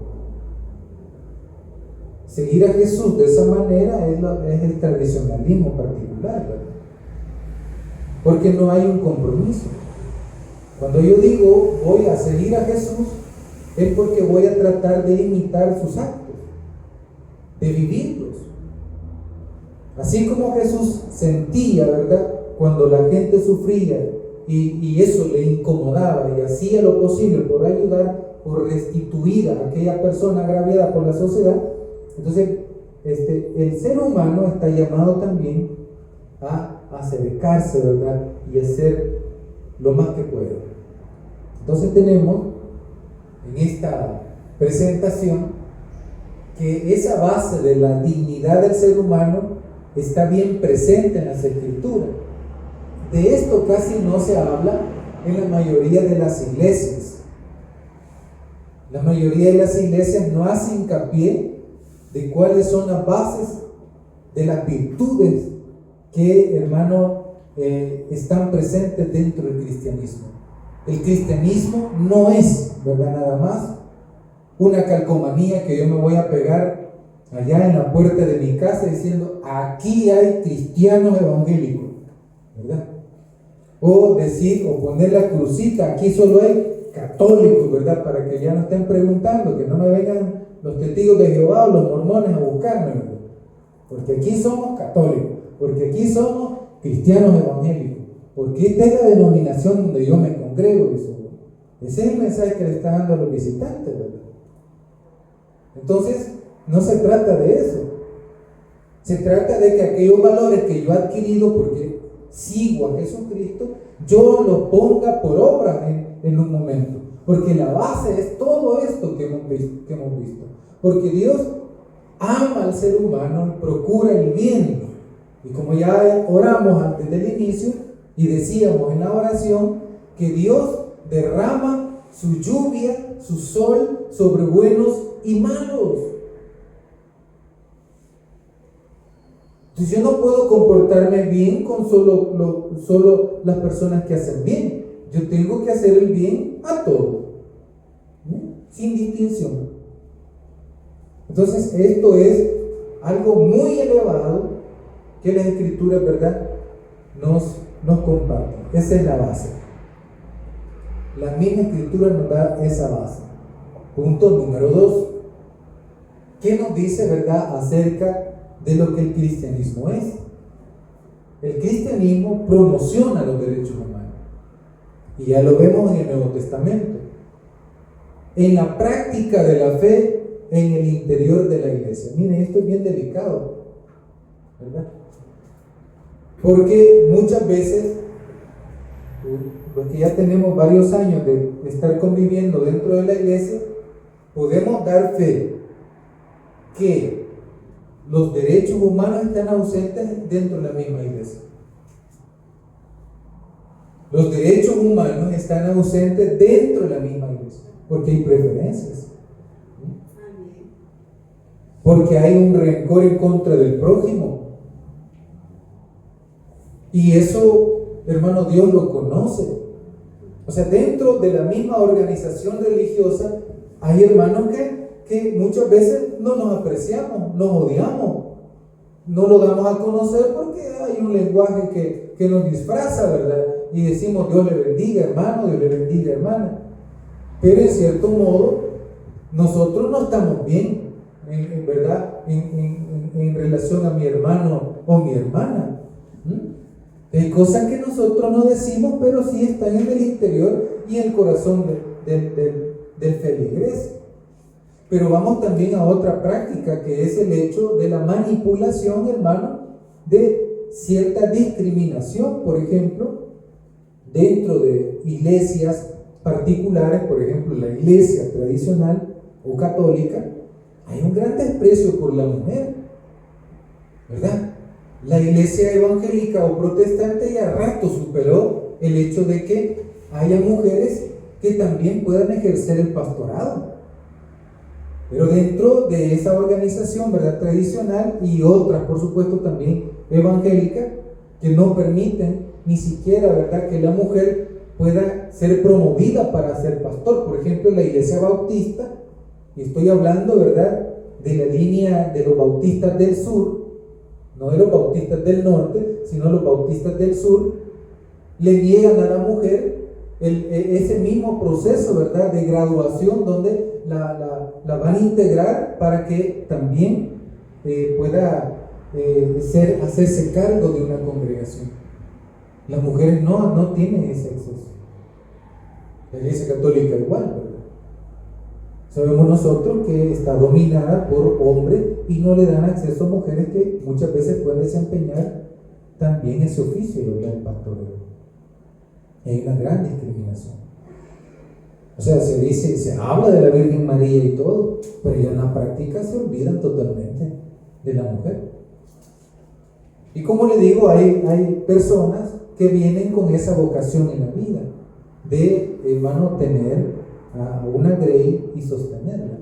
Seguir a Jesús de esa manera es el tradicionalismo particular, ¿verdad?, porque no hay un compromiso. Cuando yo digo voy a seguir a Jesús, es porque voy a tratar de imitar sus actos, de vivirlos. Así como Jesús sentía, ¿verdad?, cuando la gente sufría y eso le incomodaba y hacía lo posible por ayudar, por restituir a aquella persona agraviada por la sociedad, entonces el ser humano está llamado también a acercarse, ¿verdad? Y hacer lo más que pueda. Entonces tenemos en esta presentación que esa base de la dignidad del ser humano está bien presente en las Escrituras. De esto casi no se habla en la mayoría de las iglesias. La mayoría de las iglesias no hace hincapié de cuáles son las bases de las virtudes que, hermano, están presentes dentro del cristianismo. El cristianismo no es, ¿verdad?, nada más una calcomanía que yo me voy a pegar allá en la puerta de mi casa diciendo: aquí hay cristianos evangélicos, ¿verdad? O decir, o poner la crucita: aquí solo hay católicos, ¿verdad? Para que ya no estén preguntando, que no me vengan los testigos de Jehová o los mormones a buscarme, ¿verdad? Porque aquí somos católicos, porque aquí somos cristianos evangélicos, porque esta es la denominación donde yo me congrego. Ese es el mensaje que le está dando a los visitantes, ¿verdad? Entonces, no se trata de eso. Se trata de que aquellos valores que yo he adquirido porque sigo a Jesucristo, yo los ponga por obra en un momento. Porque la base es todo esto que hemos visto. Porque Dios ama al ser humano, procura el bien. Y como ya oramos antes del inicio y decíamos en la oración que Dios derrama su lluvia, su sol sobre buenos y malos. Entonces yo no puedo comportarme bien con solo las personas que hacen bien. Yo tengo que hacer el bien a todos, sin distinción. Entonces esto es algo muy elevado que las Escrituras, ¿verdad?, nos comparten. Esa es la base. La misma Escritura nos da esa base. Punto número 2. ¿Qué nos dice, verdad, acerca de lo que el cristianismo es? El cristianismo promociona los derechos humanos. Y ya lo vemos en el Nuevo Testamento. En la práctica de la fe en el interior de la iglesia. Miren, esto es bien delicado, ¿verdad? Porque muchas veces, los que ya tenemos varios años de estar conviviendo dentro de la iglesia, podemos dar fe que los derechos humanos están ausentes dentro de la misma iglesia. Los derechos humanos están ausentes dentro de la misma iglesia, porque hay preferencias. Porque hay un rencor en contra del prójimo. Y eso, hermano, Dios lo conoce. O sea, dentro de la misma organización religiosa hay hermanos que muchas veces no nos apreciamos, nos odiamos, no lo damos a conocer porque hay un lenguaje que nos disfraza, ¿verdad? Y decimos: Dios le bendiga, hermano, Dios le bendiga, hermana. Pero en cierto modo, nosotros no estamos bien, ¿verdad? En relación a mi hermano o mi hermana. Hay cosas que nosotros no decimos, pero sí están en el interior y en el corazón del feligres. Pero vamos también a otra práctica, que es el hecho de la manipulación, hermano, de cierta discriminación. Por ejemplo, dentro de iglesias particulares, por ejemplo, la iglesia tradicional o católica, hay un gran desprecio por la mujer, ¿verdad? La iglesia evangélica o protestante ya rato superó el hecho de que haya mujeres que también puedan ejercer el pastorado. Pero dentro de esa organización, ¿verdad?, tradicional, y otras, por supuesto, también evangélicas, que no permiten ni siquiera, ¿verdad?, que la mujer pueda ser promovida para ser pastor. Por ejemplo, la iglesia bautista, y estoy hablando, ¿verdad?, de la línea de los bautistas del sur, no de los bautistas del norte, sino los bautistas del sur, le niegan a la mujer ese mismo proceso, ¿verdad?, de graduación, donde la van a integrar para que también pueda hacerse cargo de una congregación. Las mujeres no tienen ese acceso. La iglesia católica igual, ¿verdad? Sabemos nosotros que está dominada por hombres y no le dan acceso a mujeres que muchas veces pueden desempeñar también ese oficio, ¿verdad?, del pastoreo. Hay una gran discriminación. O sea, se habla de la Virgen María y todo, pero ya en la práctica se olvidan totalmente de la mujer. Y como le digo, hay personas que vienen con esa vocación en la vida, de, hermano, tener a una grey y sostenerla.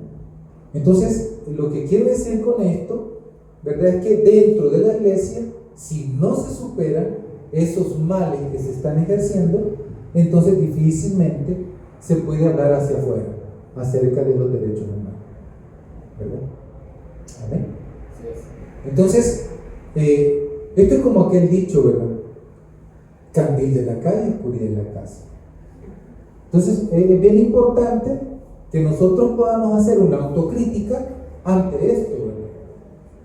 Entonces, lo que quiero decir con esto, ¿verdad?, es que dentro de la iglesia, si no se superan esos males que se están ejerciendo, entonces difícilmente se puede hablar hacia afuera acerca de los derechos humanos, ¿verdad? ¿Amén? Entonces, esto es como aquel dicho, ¿verdad? Candil de la calle, oscuridad de la casa. Entonces, es bien importante que nosotros podamos hacer una autocrítica ante esto, ¿verdad?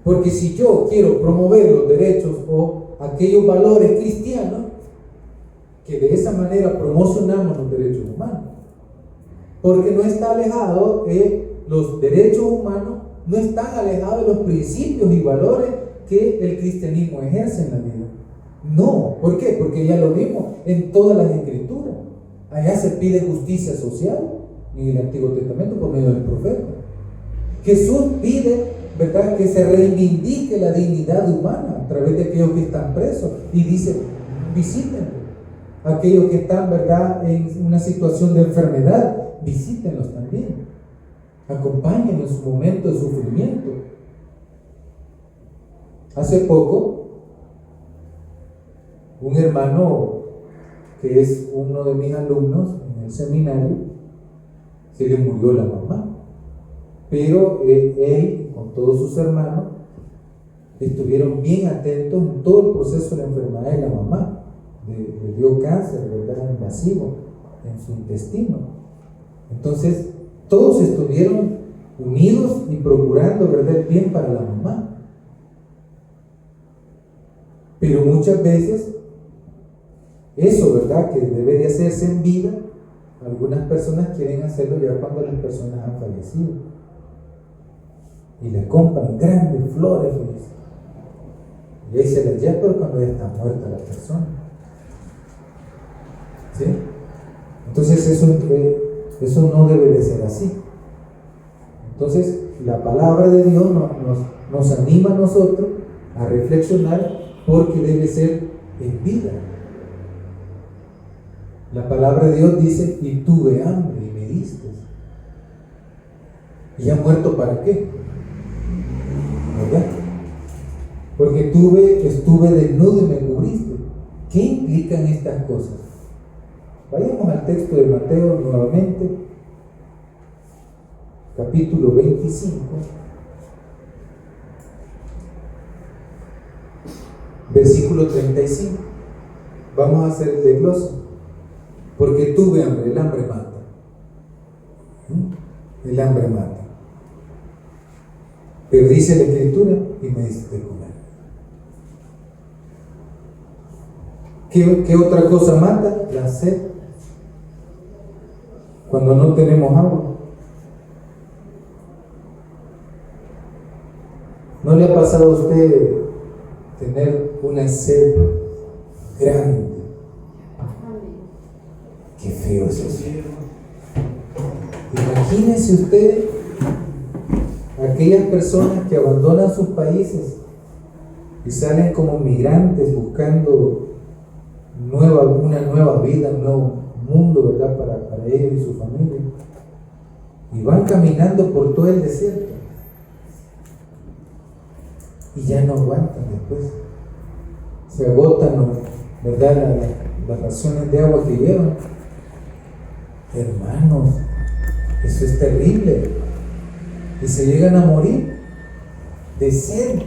Porque si yo quiero promover los derechos o aquellos valores cristianos, que de esa manera promocionamos los derechos humanos, porque no está alejado, los derechos humanos no están alejados de los principios y valores que el cristianismo ejerce en la vida. No, ¿por qué? Porque ya lo vimos en todas las escrituras. Allá se pide justicia social en el Antiguo Testamento por medio del profeta. Jesús pide, ¿verdad?, que se reivindique la dignidad humana a través de aquellos que están presos, y dice: visítenlos. Aquellos que están, ¿verdad?, en una situación de enfermedad, visítenlos también. Acompáñenlos en su momento de sufrimiento. Hace poco, un hermano que es uno de mis alumnos en el seminario, se le murió la mamá, pero él con todos sus hermanos estuvieron bien atentos en todo el proceso de la enfermedad de la mamá. Le dio cáncer, ¿verdad?, invasivo en su intestino. Entonces todos estuvieron unidos y procurando, ¿verdad?, el bien para la mamá. Pero muchas veces eso, ¿verdad?, que debe de hacerse en vida, algunas personas quieren hacerlo ya cuando las personas han fallecido, y le compran grandes flores, y ahí se las lleva, pero cuando ya está muerta la persona. ¿Sí? Entonces eso no debe de ser así. Entonces la palabra de Dios nos anima a nosotros a reflexionar, porque debe ser en vida. La palabra de Dios dice: y tuve hambre y me diste. ¿Y ha muerto para qué? ¿Verdad? Porque estuve desnudo y me cubriste. ¿Qué implican estas cosas? Vayamos al texto de Mateo nuevamente, capítulo 25, versículo 35. Vamos a hacer el desglose. Porque tuve hambre, el hambre mata. El hambre mata. Pero dice la Escritura: y me diste de comer. ¿Qué otra cosa mata? La sed. Cuando no tenemos agua. ¿No le ha pasado a usted tener una sed grande? Qué feo es eso. Imagínense ustedes aquellas personas que abandonan sus países y salen como migrantes buscando una nueva vida, un nuevo mundo, ¿verdad?, para ellos y su familia, y van caminando por todo el desierto y ya no aguantan después, se agotan, ¿verdad?, las raciones de agua que llevan. Hermanos, eso es terrible, y se llegan a morir de sed.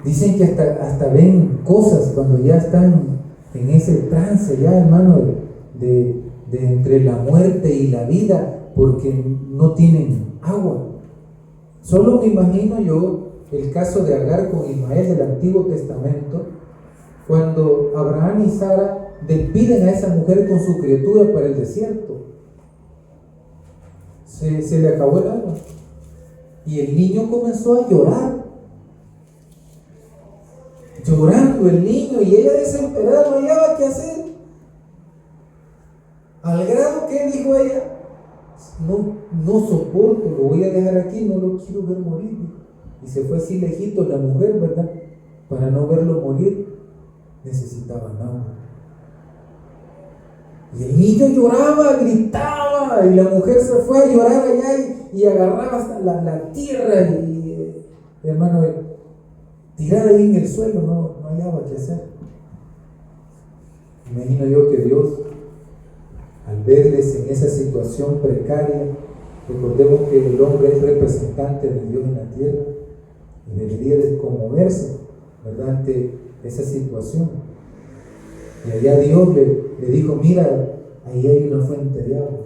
Dicen que hasta ven cosas cuando ya están en ese trance, ya, hermano, de entre la muerte y la vida, porque no tienen agua. Solo me imagino yo el caso de Agar con Ismael del Antiguo Testamento, cuando Abraham y Sara despiden a esa mujer con su criatura para el desierto. se le acabó el agua. Y el niño comenzó a llorar. Llorando el niño, y ella desesperada no hallaba qué hacer. Al grado que dijo ella, no soporto, lo voy a dejar aquí, no lo quiero ver morir. Y se fue así lejito la mujer, ¿verdad? Para no verlo morir, necesitaban agua. Y el niño lloraba, gritaba, y la mujer se fue a llorar allá y agarraba hasta la tierra y hermano, tirada ahí en el suelo, no hallaba qué hacer. Imagino yo que Dios, al verles en esa situación precaria, recordemos que el hombre es representante de Dios en la tierra y debería de conmoverse, ¿verdad?, ante esa situación. Y allá Dios le dijo, mira, ahí hay una fuente de agua.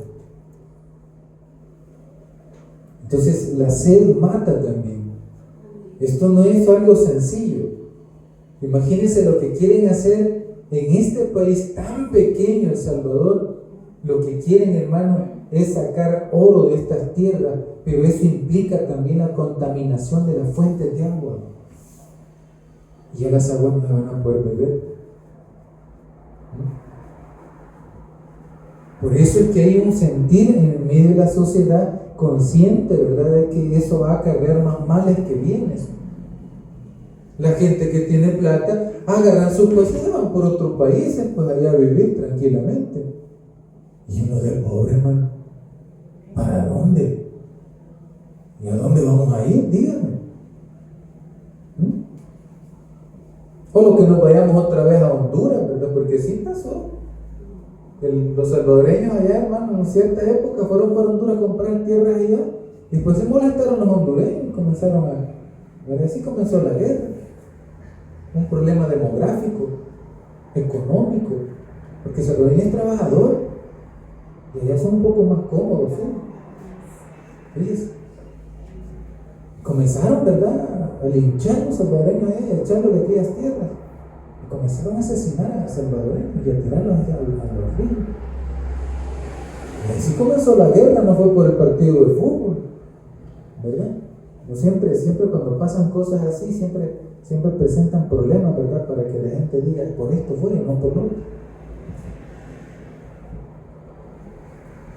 Entonces la sed mata también. Esto no es algo sencillo. Imagínense lo que quieren hacer en este país tan pequeño, El Salvador. Lo que quieren, hermano, es sacar oro de estas tierras, pero eso implica también la contaminación de las fuentes de agua. Y ya las aguas no se van a poder beber. Por eso es que hay un sentir en medio de la sociedad consciente, ¿verdad?, de que eso va a acarrear más males que bienes. La gente que tiene plata agarran sus cosas y se van por otros países, pues allá a vivir tranquilamente. Y uno del pobre, hermano, ¿para dónde? ¿Y a dónde vamos a ir? Dígame. O lo que nos vayamos otra vez a Honduras, ¿verdad? Porque sí pasó. Los salvadoreños allá, hermano, en cierta época fueron para Honduras a comprar tierras allá. Y después se molestaron los hondureños y comenzaron a... Así comenzó la guerra. Un problema demográfico, económico, porque el salvadoreño es trabajador. Y allá son un poco más cómodos, ¿sí? Fíjense. Comenzaron, ¿verdad?, a linchar los salvadoreños, a echarlos de aquellas tierras. Y comenzaron a asesinar a los salvadoreños y a tirarlos a los ríos. Y así comenzó la guerra, no fue por el partido de fútbol, ¿verdad? No siempre cuando pasan cosas así, siempre presentan problemas, ¿verdad?, para que la gente diga, por esto fue y no por lo otro.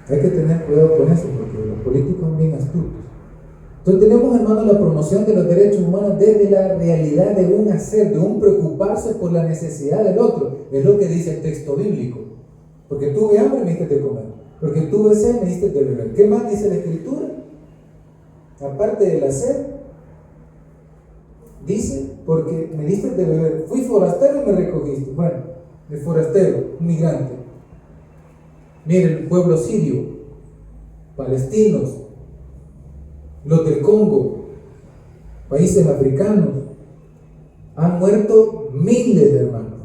Hay que tener cuidado con eso, porque los políticos son bien astutos. Entonces tenemos, hermanos, la promoción de los derechos humanos desde la realidad de un hacer, de un preocuparse por la necesidad del otro. Es lo que dice el texto bíblico. Porque tuve hambre, me diste de comer. Porque tuve sed, me diste de beber. ¿Qué más dice la Escritura? Aparte de la sed, dice, porque me diste de beber. Fui forastero y me recogiste. Bueno, de forastero, un migrante. Miren, el pueblo sirio, palestinos, los del Congo, países africanos, han muerto miles de hermanos.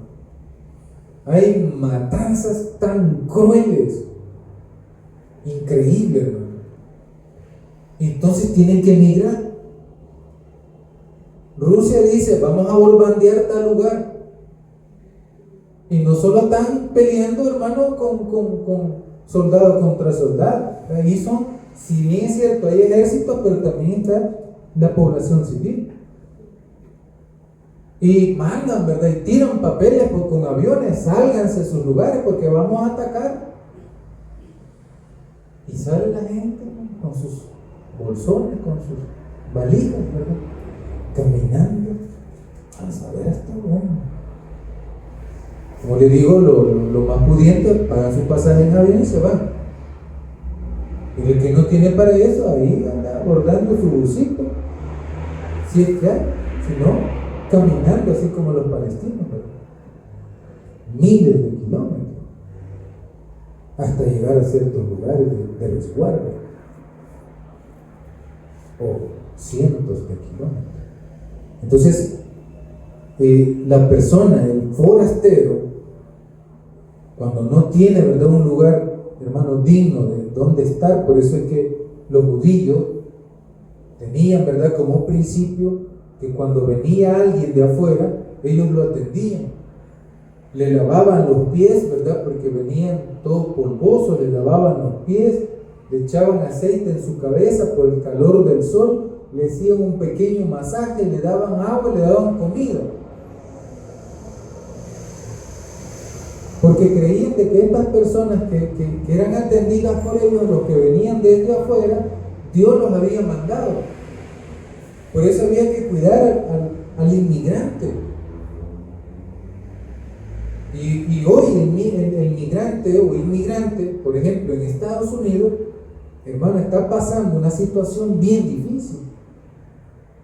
Hay matanzas tan crueles, increíbles, hermano. Entonces tienen que emigrar. Rusia dice, vamos a bombardear tal lugar. Y no solo están peleando, hermano, con soldados contra soldados. Ahí son, si bien es cierto, hay ejército, pero también está la población civil. Y mandan, ¿verdad? Y tiran papeles con aviones, sálganse de sus lugares porque vamos a atacar. Y sale la gente, ¿no?, con sus bolsones, con sus valijas, ¿verdad?, caminando a saber hasta dónde. Como le digo, lo más pudiente pagan su pasaje en avión y se van. Y el que no tiene para eso, ahí anda abordando su busito. Si es que hay, si no, caminando así como los palestinos, ¿verdad?, miles de kilómetros hasta llegar a ciertos lugares de resguardo, o cientos de kilómetros. Entonces, la persona, el forastero, cuando no tiene, ¿verdad?, un lugar, hermano, digno de donde estar, por eso es que los judíos tenían, ¿verdad?, como principio que cuando venía alguien de afuera, ellos lo atendían, le lavaban los pies, ¿verdad?, porque venían todos polvosos, le lavaban los pies, le echaban aceite en su cabeza por el calor del sol, le hacían un pequeño masaje, le daban agua, le daban comida. Porque creían de que estas personas que eran atendidas por ellos, los que venían desde afuera, Dios los había mandado. Por eso había que cuidar al inmigrante. Y hoy el migrante o inmigrante, por ejemplo, en Estados Unidos, hermano, está pasando una situación bien difícil.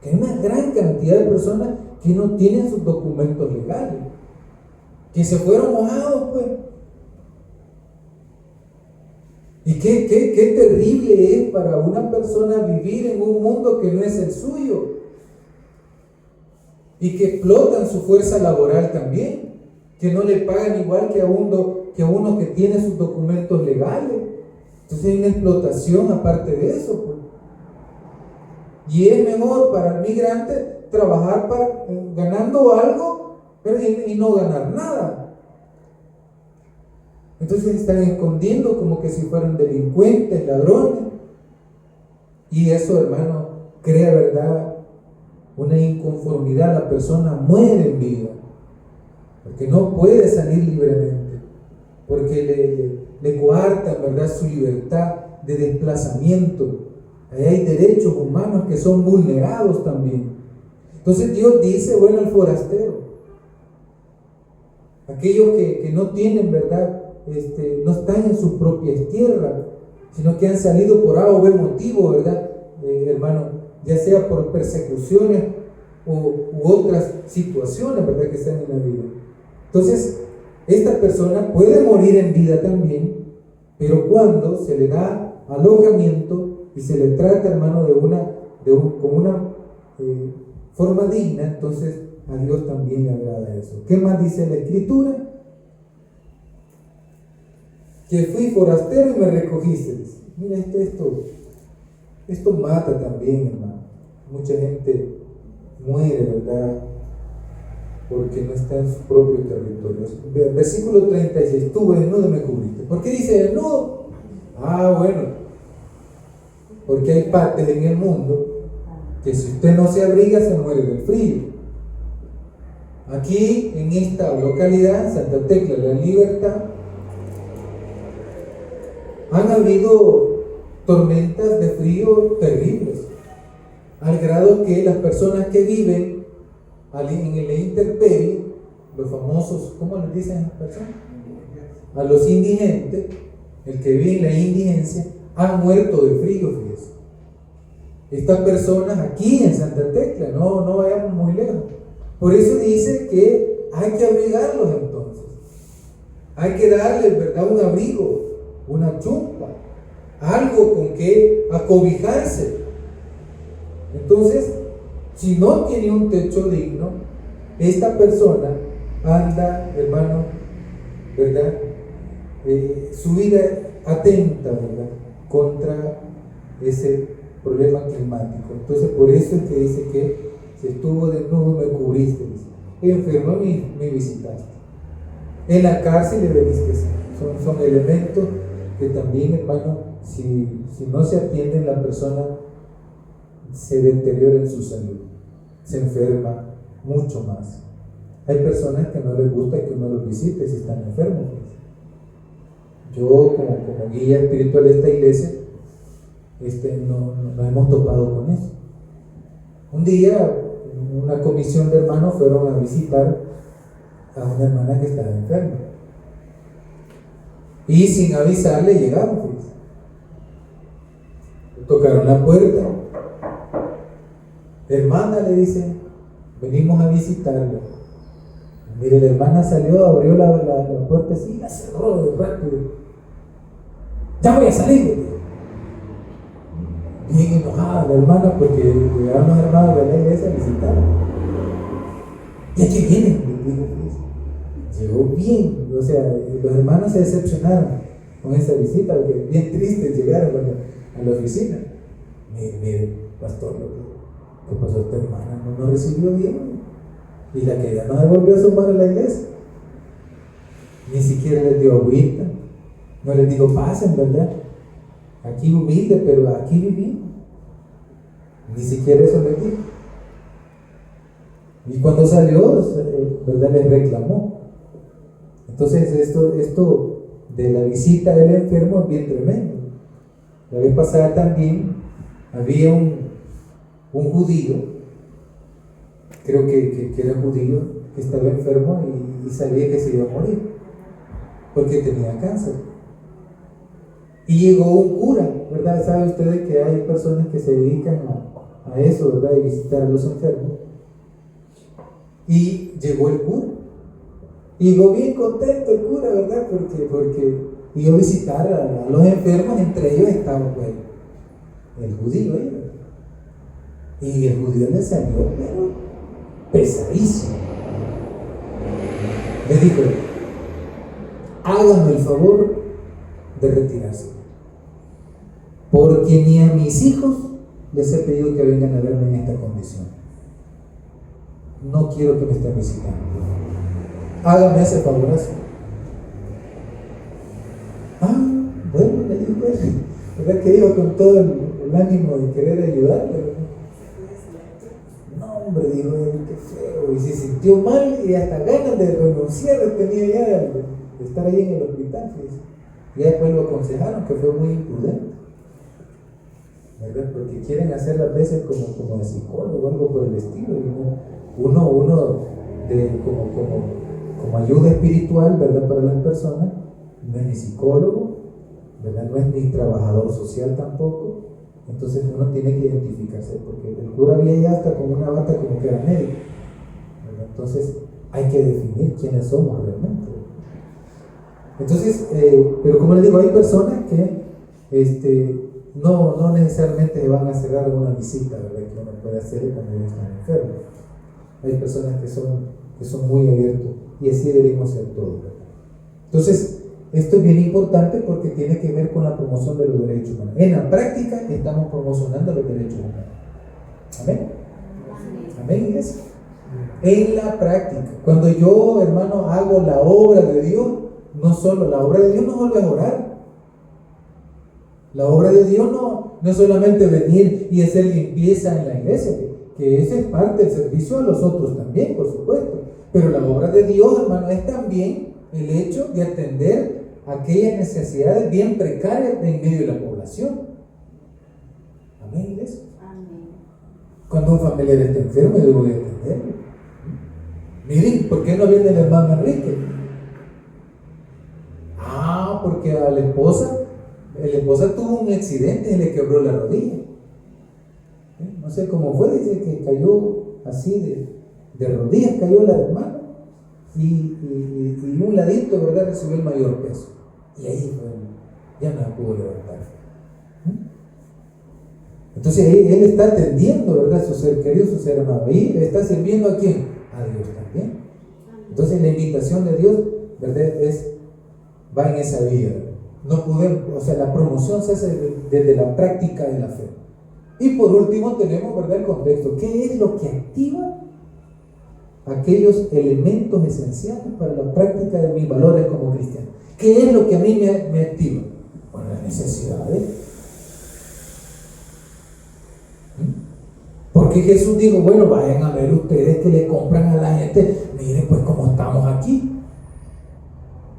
Que hay una gran cantidad de personas que no tienen sus documentos legales, que se fueron mojados, pues. Y qué terrible es para una persona vivir en un mundo que no es el suyo y que explotan su fuerza laboral también, que no le pagan igual que a uno que tiene sus documentos legales. Entonces hay una explotación aparte de eso, pues. Y es mejor para el migrante trabajar ganando algo, pero y no ganar nada. Entonces están escondiendo como que si fueran delincuentes, ladrones. Y eso, hermano, crea, ¿verdad?, una inconformidad. La persona muere en vida, porque no puede salir libremente, porque le coartan, ¿verdad?, su libertad de desplazamiento. Ahí hay derechos humanos que son vulnerados también. Entonces Dios dice, bueno, el forastero, aquellos que no tienen, ¿verdad?, no están en sus propias tierras, sino que han salido por A o B motivo, ¿verdad?, hermano, ya sea por persecuciones u otras situaciones, ¿verdad?, que están en la vida. Entonces, esta persona puede morir en vida también, pero cuando se le da alojamiento y se le trata, hermano, con una forma digna, entonces a Dios también le agrada eso. ¿Qué más dice la Escritura? Que fui forastero y me recogiste. Mira, esto mata también, hermano. Mucha gente muere, ¿verdad?, porque no está en su propio territorio. Versículo 36, tuve desnudo y me cubriste. ¿Por qué dice desnudo? Bueno, porque hay partes en el mundo que si usted no se abriga se muere del frío. Aquí en esta localidad, Santa Tecla, La Libertad, han habido tormentas de frío terribles, al grado que las personas que viven en la intemperie, los famosos, ¿cómo les dicen a las personas? A los indigentes, el que vive en la indigencia, han muerto de frío, fíjense. Estas personas aquí en Santa Tecla, no vayamos muy lejos. Por eso dice que hay que abrigarlos entonces. Hay que darles, ¿verdad?, un abrigo, una chumpa, algo con que acobijarse. Entonces, si no tiene un techo digno, esta persona anda, hermano, ¿verdad?, su vida atenta, ¿verdad?, contra ese problema climático. Entonces, por eso es que dice que si estuvo desnudo me cubriste, enfermo me visitaste, en la cárcel le veniste. Son elementos que también, hermano, si no se atienden, la persona se deteriora en su salud, se enferma mucho más. Hay personas que no les gusta que uno los visite si están enfermos. Yo como guía espiritual de esta iglesia, nos hemos topado con eso. Un día una comisión de hermanos fueron a visitar a una hermana que estaba enferma y sin avisarle llegaron, pues. Tocaron la puerta. Hermana, le dicen, venimos a visitarla. Mire, la hermana salió, abrió la puerta así, la cerró de rápido. Ya voy a salir. Bien enojada la hermana porque llegaron los hermanos de la iglesia a visitarla. ¿Y a qué vienen? Llegó bien, o sea, los hermanos se decepcionaron con esa visita, porque bien tristes llegaron a la oficina. Mire, pastor, ¿qué pasó? Esta hermana no recibió bien, y la que ya no devolvió a su madre a la iglesia, ni siquiera les dio agüita, no les dijo pasen, ¿verdad? aquí humilde, pero aquí viví. Ni siquiera eso le dijo. Y cuando salió, ¿verdad? Le reclamó. Entonces esto de la visita del enfermo es bien tremendo. La vez pasada también había un judío, creo que era judío, que estaba enfermo y sabía que se iba a morir porque tenía cáncer. Y llegó un cura, ¿verdad? ¿Sabe ustedes que hay personas que se dedican a eso, ¿verdad? De visitar a los enfermos. Y llegó el cura. Y llegó bien contento el cura, ¿verdad? Porque iba a visitar a los enfermos, entre ellos estaba pues, el judío. Y el judío le salió, pero pesadísimo. Le dijo: háganme el favor de retirarse, porque ni a mis hijos les he pedido que vengan a verme en esta condición. No quiero que me estén visitando. Hágame ese favorazo. Bueno, le dijo él. ¿Verdad que iba con todo el ánimo de querer ayudarle? No, hombre, dijo él, qué feo. Y se sintió mal y hasta ganas de renunciar tenía ya de estar ahí en el hospital. Ya después lo aconsejaron, que fue muy imprudente, ¿verdad? Porque quieren hacer las veces como de psicólogo o algo por el estilo. Y uno como ayuda espiritual, ¿verdad? Para las personas, no es ni psicólogo, ¿verdad? No es ni trabajador social tampoco. Entonces uno tiene que identificarse, porque el cura había ya hasta con una bata como que era médico, ¿verdad? Entonces hay que definir quiénes somos realmente. Entonces, pero como les digo, hay personas que no necesariamente se van a cerrar una visita, ¿verdad? Que uno puede hacer cuando ellos están enfermos. Hay personas que son muy abiertos y así debemos ser todos, ¿verdad? Entonces, esto es bien importante porque tiene que ver con la promoción de los derechos humanos. En la práctica estamos promocionando los derechos humanos. ¿Amén? ¿Amén, iglesia? En la práctica, cuando yo, hermano, hago la obra de Dios, no solo la obra de Dios no vuelve a orar. La obra de Dios no es solamente venir y hacer limpieza en la iglesia, que ese es parte del servicio a los otros también, por supuesto. Pero la obra de Dios, hermano, es también el hecho de atender aquellas necesidades bien precarias en medio de la población. Amén, iglesia. Amén. Cuando un familiar está enfermo, yo debo de atenderlo. Miren, ¿por qué no viene el hermano Enrique? Porque a la esposa tuvo un accidente y le quebró la rodilla. No sé cómo fue, dice que cayó así de rodillas, cayó la hermana y un ladito, ¿verdad? Recibió el mayor peso. Y ahí ya no la pudo levantar. Entonces él está atendiendo, ¿verdad? Su ser querido, su ser amado. Y está sirviendo ¿a quién? A Dios también. Entonces la invitación de Dios, ¿verdad? Va en esa vía. No podemos, la promoción se hace desde la práctica de la fe. Y por último tenemos, ¿verdad? El contexto. ¿Qué es lo que activa aquellos elementos esenciales para la práctica de mis valores como cristiano? ¿Qué es lo que a mí me activa? Bueno, las necesidades. Porque Jesús dijo, bueno, vayan a ver ustedes que le compran a la gente, miren pues cómo estamos aquí.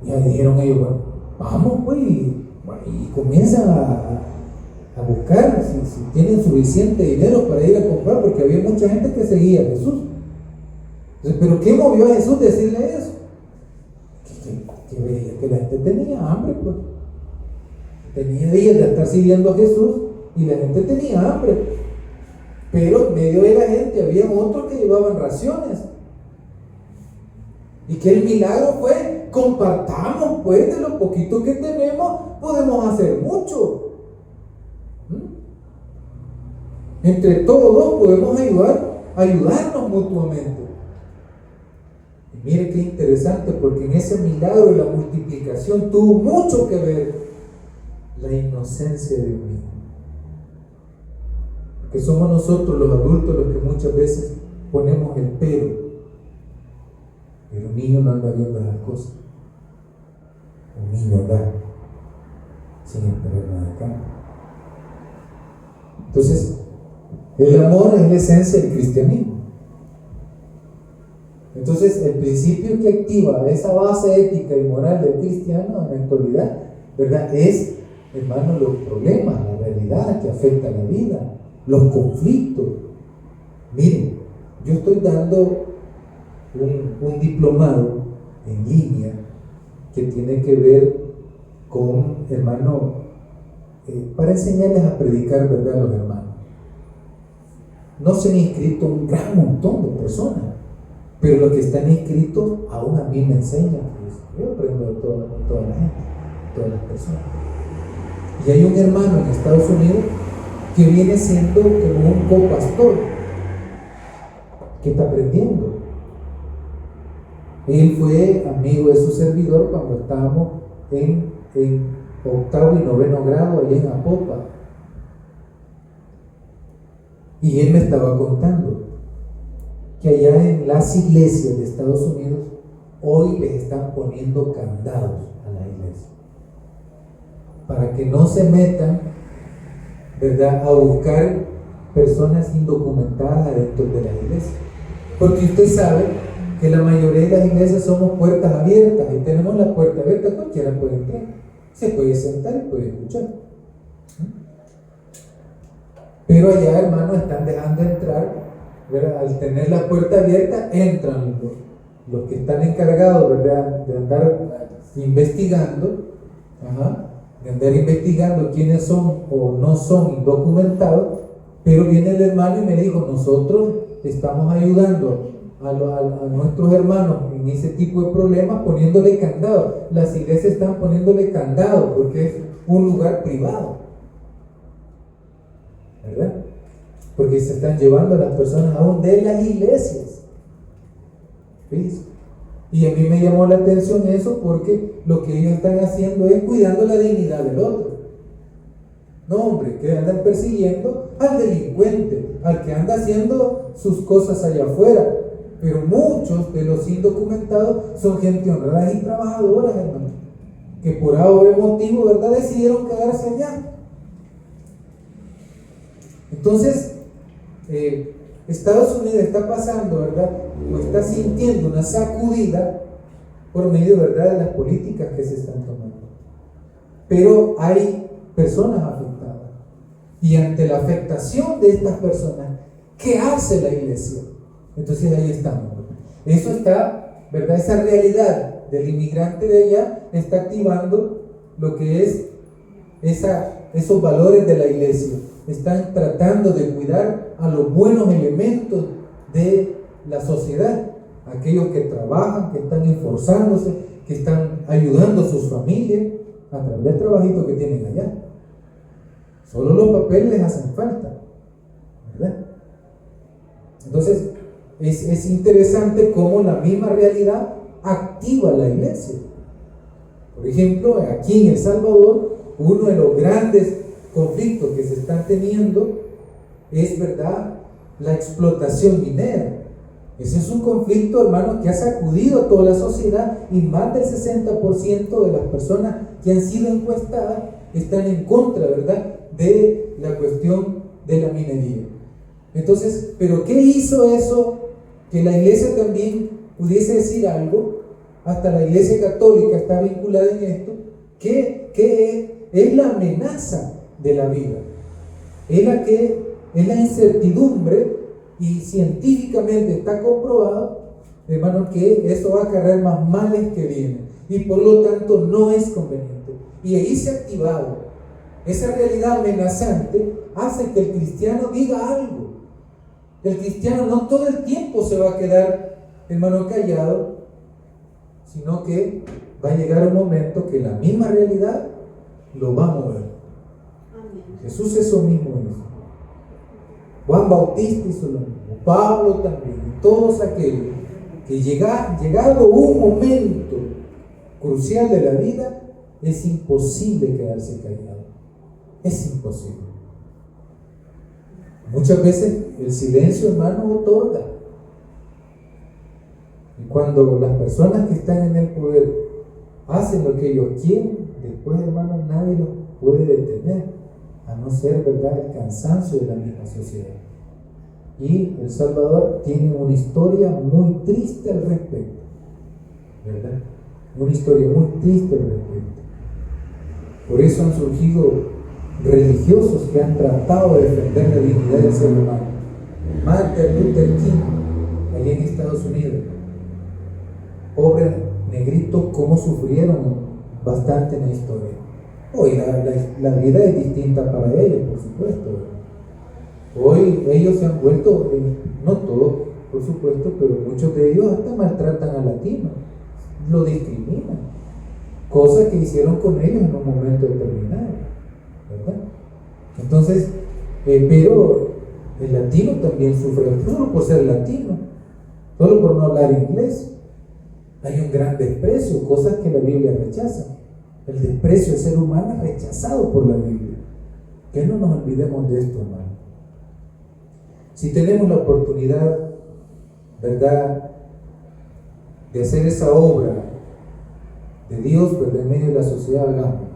Y ahí dijeron ellos, bueno, vamos pues, y comienzan a buscar si tienen suficiente dinero para ir a comprar, porque había mucha gente que seguía a Jesús. Entonces, ¿pero qué movió a Jesús decirle eso? Que veía que la gente tenía hambre, pues. Tenía días de estar siguiendo a Jesús y la gente tenía hambre. Pero en medio de la gente había otros que llevaban raciones. Y que el milagro fue, compartamos pues de lo poquito que tenemos, podemos hacer mucho. Entre todos podemos ayudarnos mutuamente. Y mire qué interesante, porque en ese milagro de la multiplicación tuvo mucho que ver la inocencia de un niño. Porque somos nosotros los adultos los que muchas veces ponemos el pero. Pero un niño no anda viendo las cosas. Un niño anda sin esperar nada acá. Entonces, el amor es la esencia del cristianismo. Entonces, el principio que activa esa base ética y moral del cristiano en la actualidad, ¿verdad?, es, hermano, los problemas, la realidad que afecta a la vida, los conflictos. Miren, yo estoy dando un diplomado en línea que tiene que ver con, hermano, para enseñarles a predicar, ¿verdad?, a los hermanos. No se han inscrito un gran montón de personas, pero los que están inscritos aún a mí me enseñan. Yo aprendo de toda la gente, todas las personas. Y hay un hermano en Estados Unidos que viene siendo como un copastor, que está aprendiendo. Él fue amigo de su servidor cuando estábamos en 8º y 9º grado allá en Apopa. Y él me estaba contando que allá en las iglesias de Estados Unidos hoy les están poniendo candados a la iglesia para que no se metan, ¿verdad?, a buscar personas indocumentadas adentro de la iglesia. Porque usted sabe que la mayoría de las iglesias somos puertas abiertas y tenemos la puerta abierta, cualquiera puede entrar, se puede sentar y puede escuchar. Pero allá, hermanos, están dejando entrar, ¿verdad? Al tener la puerta abierta, entran los que están encargados, ¿verdad?, de andar investigando, quiénes son o no son indocumentados. Pero viene el hermano y me dijo: nosotros estamos ayudando a nuestros hermanos en ese tipo de problemas poniéndole candado. Las iglesias están poniéndole candado porque es un lugar privado, ¿verdad? Porque se están llevando a las personas aún de las iglesias. ¿Ves? Y a mí me llamó la atención eso, porque lo que ellos están haciendo es cuidando la dignidad del otro. No, hombre, que andan persiguiendo al delincuente, al que anda haciendo sus cosas allá afuera. Pero muchos de los indocumentados son gente honrada y trabajadora, hermano, que por algún motivo, ¿verdad?, decidieron quedarse allá. Entonces, Estados Unidos está pasando, ¿verdad?, o está sintiendo una sacudida por medio, ¿verdad?, de las políticas que se están tomando. Pero hay personas afectadas. Y ante la afectación de estas personas, ¿qué hace la iglesia? Entonces ahí estamos. Eso está, ¿verdad?, esa realidad del inmigrante de allá está activando lo que es esos valores de la iglesia. Están tratando de cuidar a los buenos elementos de la sociedad, aquellos que trabajan, que están esforzándose, que están ayudando a sus familias a través del trabajito que tienen allá. Solo los papeles les hacen falta, ¿verdad? Entonces, es interesante cómo la misma realidad activa la iglesia. Por ejemplo, aquí en El Salvador, uno de los grandes conflictos que se están teniendo es, ¿verdad?, la explotación minera. Ese es un conflicto, hermano, que ha sacudido a toda la sociedad, y más del 60% de las personas que han sido encuestadas están en contra, ¿verdad?, de la cuestión de la minería. Entonces, ¿pero qué hizo eso? Que la iglesia también pudiese decir algo. Hasta la iglesia católica está vinculada en esto, que es la amenaza de la vida, es la incertidumbre, y científicamente está comprobado, hermano, que eso va a acarrear más males que bienes, y por lo tanto no es conveniente. Y ahí se ha activado esa realidad amenazante, hace que el cristiano diga algo. El cristiano no todo el tiempo se va a quedar, hermano, callado, sino que va a llegar un momento que la misma realidad lo va a mover. Amén. Jesús eso mismo hizo. Juan Bautista hizo lo mismo, Pablo también, y todos aquellos que llegado un momento crucial de la vida, es imposible quedarse callado. Es imposible. Muchas veces el silencio, hermano, otorga. Y cuando las personas que están en el poder hacen lo que ellos quieren, después, hermano, nadie los puede detener, a no ser, ¿verdad?, el cansancio de la misma sociedad. Y El Salvador tiene una historia muy triste al respecto, ¿verdad? Una historia muy triste al respecto. Por eso han surgido religiosos que han tratado de defender la dignidad del ser humano. Martin Luther King, allá en Estados Unidos. Pobre negrito, cómo sufrieron bastante en la historia. Hoy la vida es distinta para ellos, por supuesto. Hoy ellos se han vuelto, no todos, por supuesto, pero muchos de ellos hasta maltratan a latinos, lo discriminan, cosas que hicieron con ellos en un momento determinado, ¿verdad? Entonces, pero el latino también sufre, solo por ser latino, solo por no hablar inglés. Hay un gran desprecio, cosas que la Biblia rechaza. El desprecio del ser humano es rechazado por la Biblia. Que no nos olvidemos de esto, hermano. Si tenemos la oportunidad, ¿verdad?, de hacer esa obra de Dios, ¿verdad?, en medio de la sociedad, hagamos.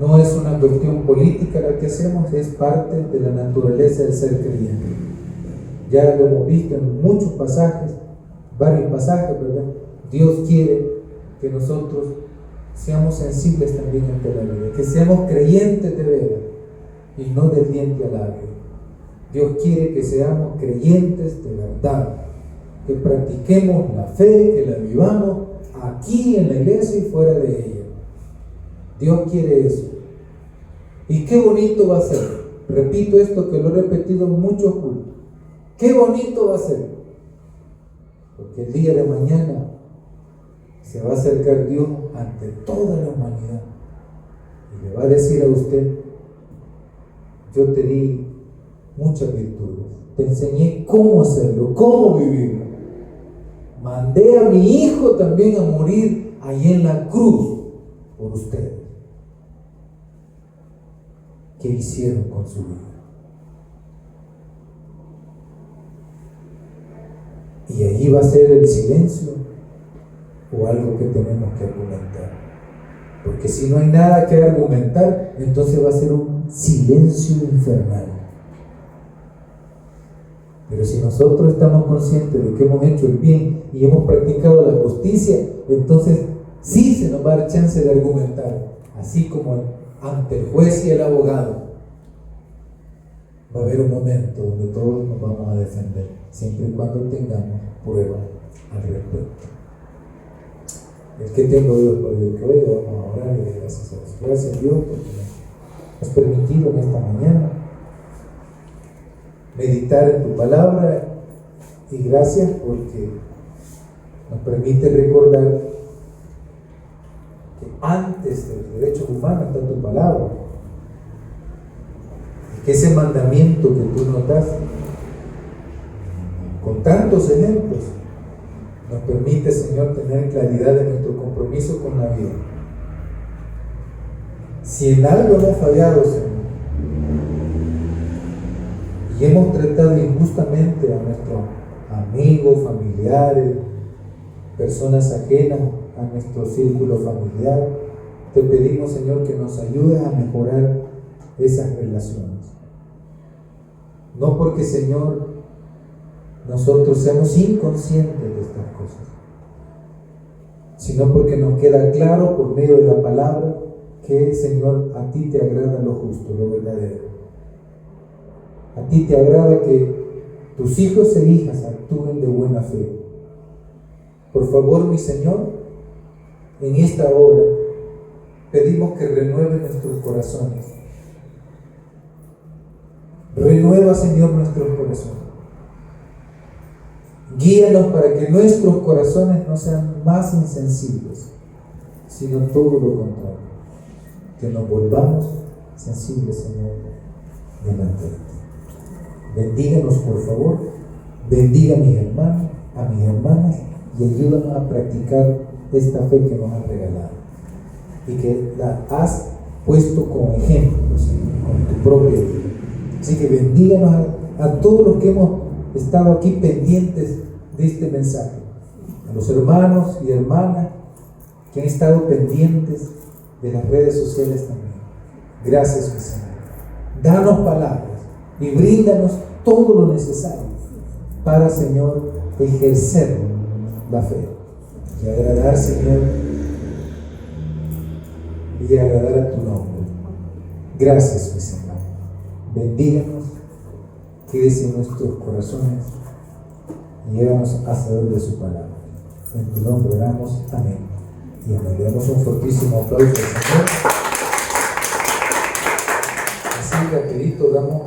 No es una cuestión política la que hacemos, es parte de la naturaleza del ser creyente. Ya lo hemos visto en muchos pasajes, varios pasajes, ¿verdad? Dios quiere que nosotros seamos sensibles también ante la vida, que seamos creyentes de veras y no del diente al labio. Dios quiere que seamos creyentes de verdad, que practiquemos la fe, que la vivamos aquí en la iglesia y fuera de ella. Dios quiere eso. Y qué bonito va a ser. Repito esto que lo he repetido en muchos cultos. Qué bonito va a ser. Porque el día de mañana se va a acercar Dios ante toda la humanidad y le va a decir a usted: yo te di muchas virtudes, te enseñé cómo hacerlo, cómo vivirlo, mandé a mi hijo también a morir ahí en la cruz por ustedes. ¿Qué hicieron con su vida? Y ahí va a ser el silencio o algo que tenemos que argumentar. Porque si no hay nada que argumentar, entonces va a ser un silencio infernal. Pero si nosotros estamos conscientes de que hemos hecho el bien y hemos practicado la justicia, entonces sí se nos va a dar chance de argumentar, así como ante el juez y el abogado. Va a haber un momento donde todos nos vamos a defender, siempre y cuando tengamos pruebas al respecto. El que tengo Dios por el que hoy vamos a orar y le gracias a Dios. Gracias a Dios porque nos has permitido en esta mañana meditar en tu palabra, y gracias porque nos permite recordar que antes de los derechos humanos está tu palabra, y que ese mandamiento que tú nos das con tantos ejemplos nos permite, Señor, tener claridad de nuestro compromiso con la vida. Si en algo hemos fallado, Señor, y hemos tratado injustamente a nuestros amigos, familiares, personas ajenas a nuestro círculo familiar, te pedimos, Señor, que nos ayudes a mejorar esas relaciones. No porque, Señor, nosotros seamos inconscientes de estas cosas, sino porque nos queda claro por medio de la palabra que, Señor, a ti te agrada lo justo, lo verdadero. A ti te agrada que tus hijos e hijas actúen de buena fe. Por favor, mi Señor, en esta hora pedimos que renueve nuestros corazones. Renueva, Señor, nuestros corazones. Guíanos para que nuestros corazones no sean más insensibles, sino todo lo contrario. Que nos volvamos sensibles, Señor, delante de ti. Bendíganos, por favor. Bendiga a mis hermanos, a mis hermanas, y ayúdanos a practicar esta fe que nos has regalado y que la has puesto como ejemplo, Señor, con tu propia vida. Así que bendíganos a todos los que hemos estado aquí pendientes de este mensaje, a los hermanos y hermanas que han estado pendientes de las redes sociales también. Gracias, mi Señor. Danos palabras y bríndanos todo lo necesario para, Señor, ejercer la fe y agradar, Señor, y agradar a tu nombre. Gracias, mi Señor. Bendíganos, quédese en nuestros corazones y llévanos a saber de su palabra. En tu nombre oramos. Amén. Y le damos un fortísimo aplauso al Señor. Así rapidito damos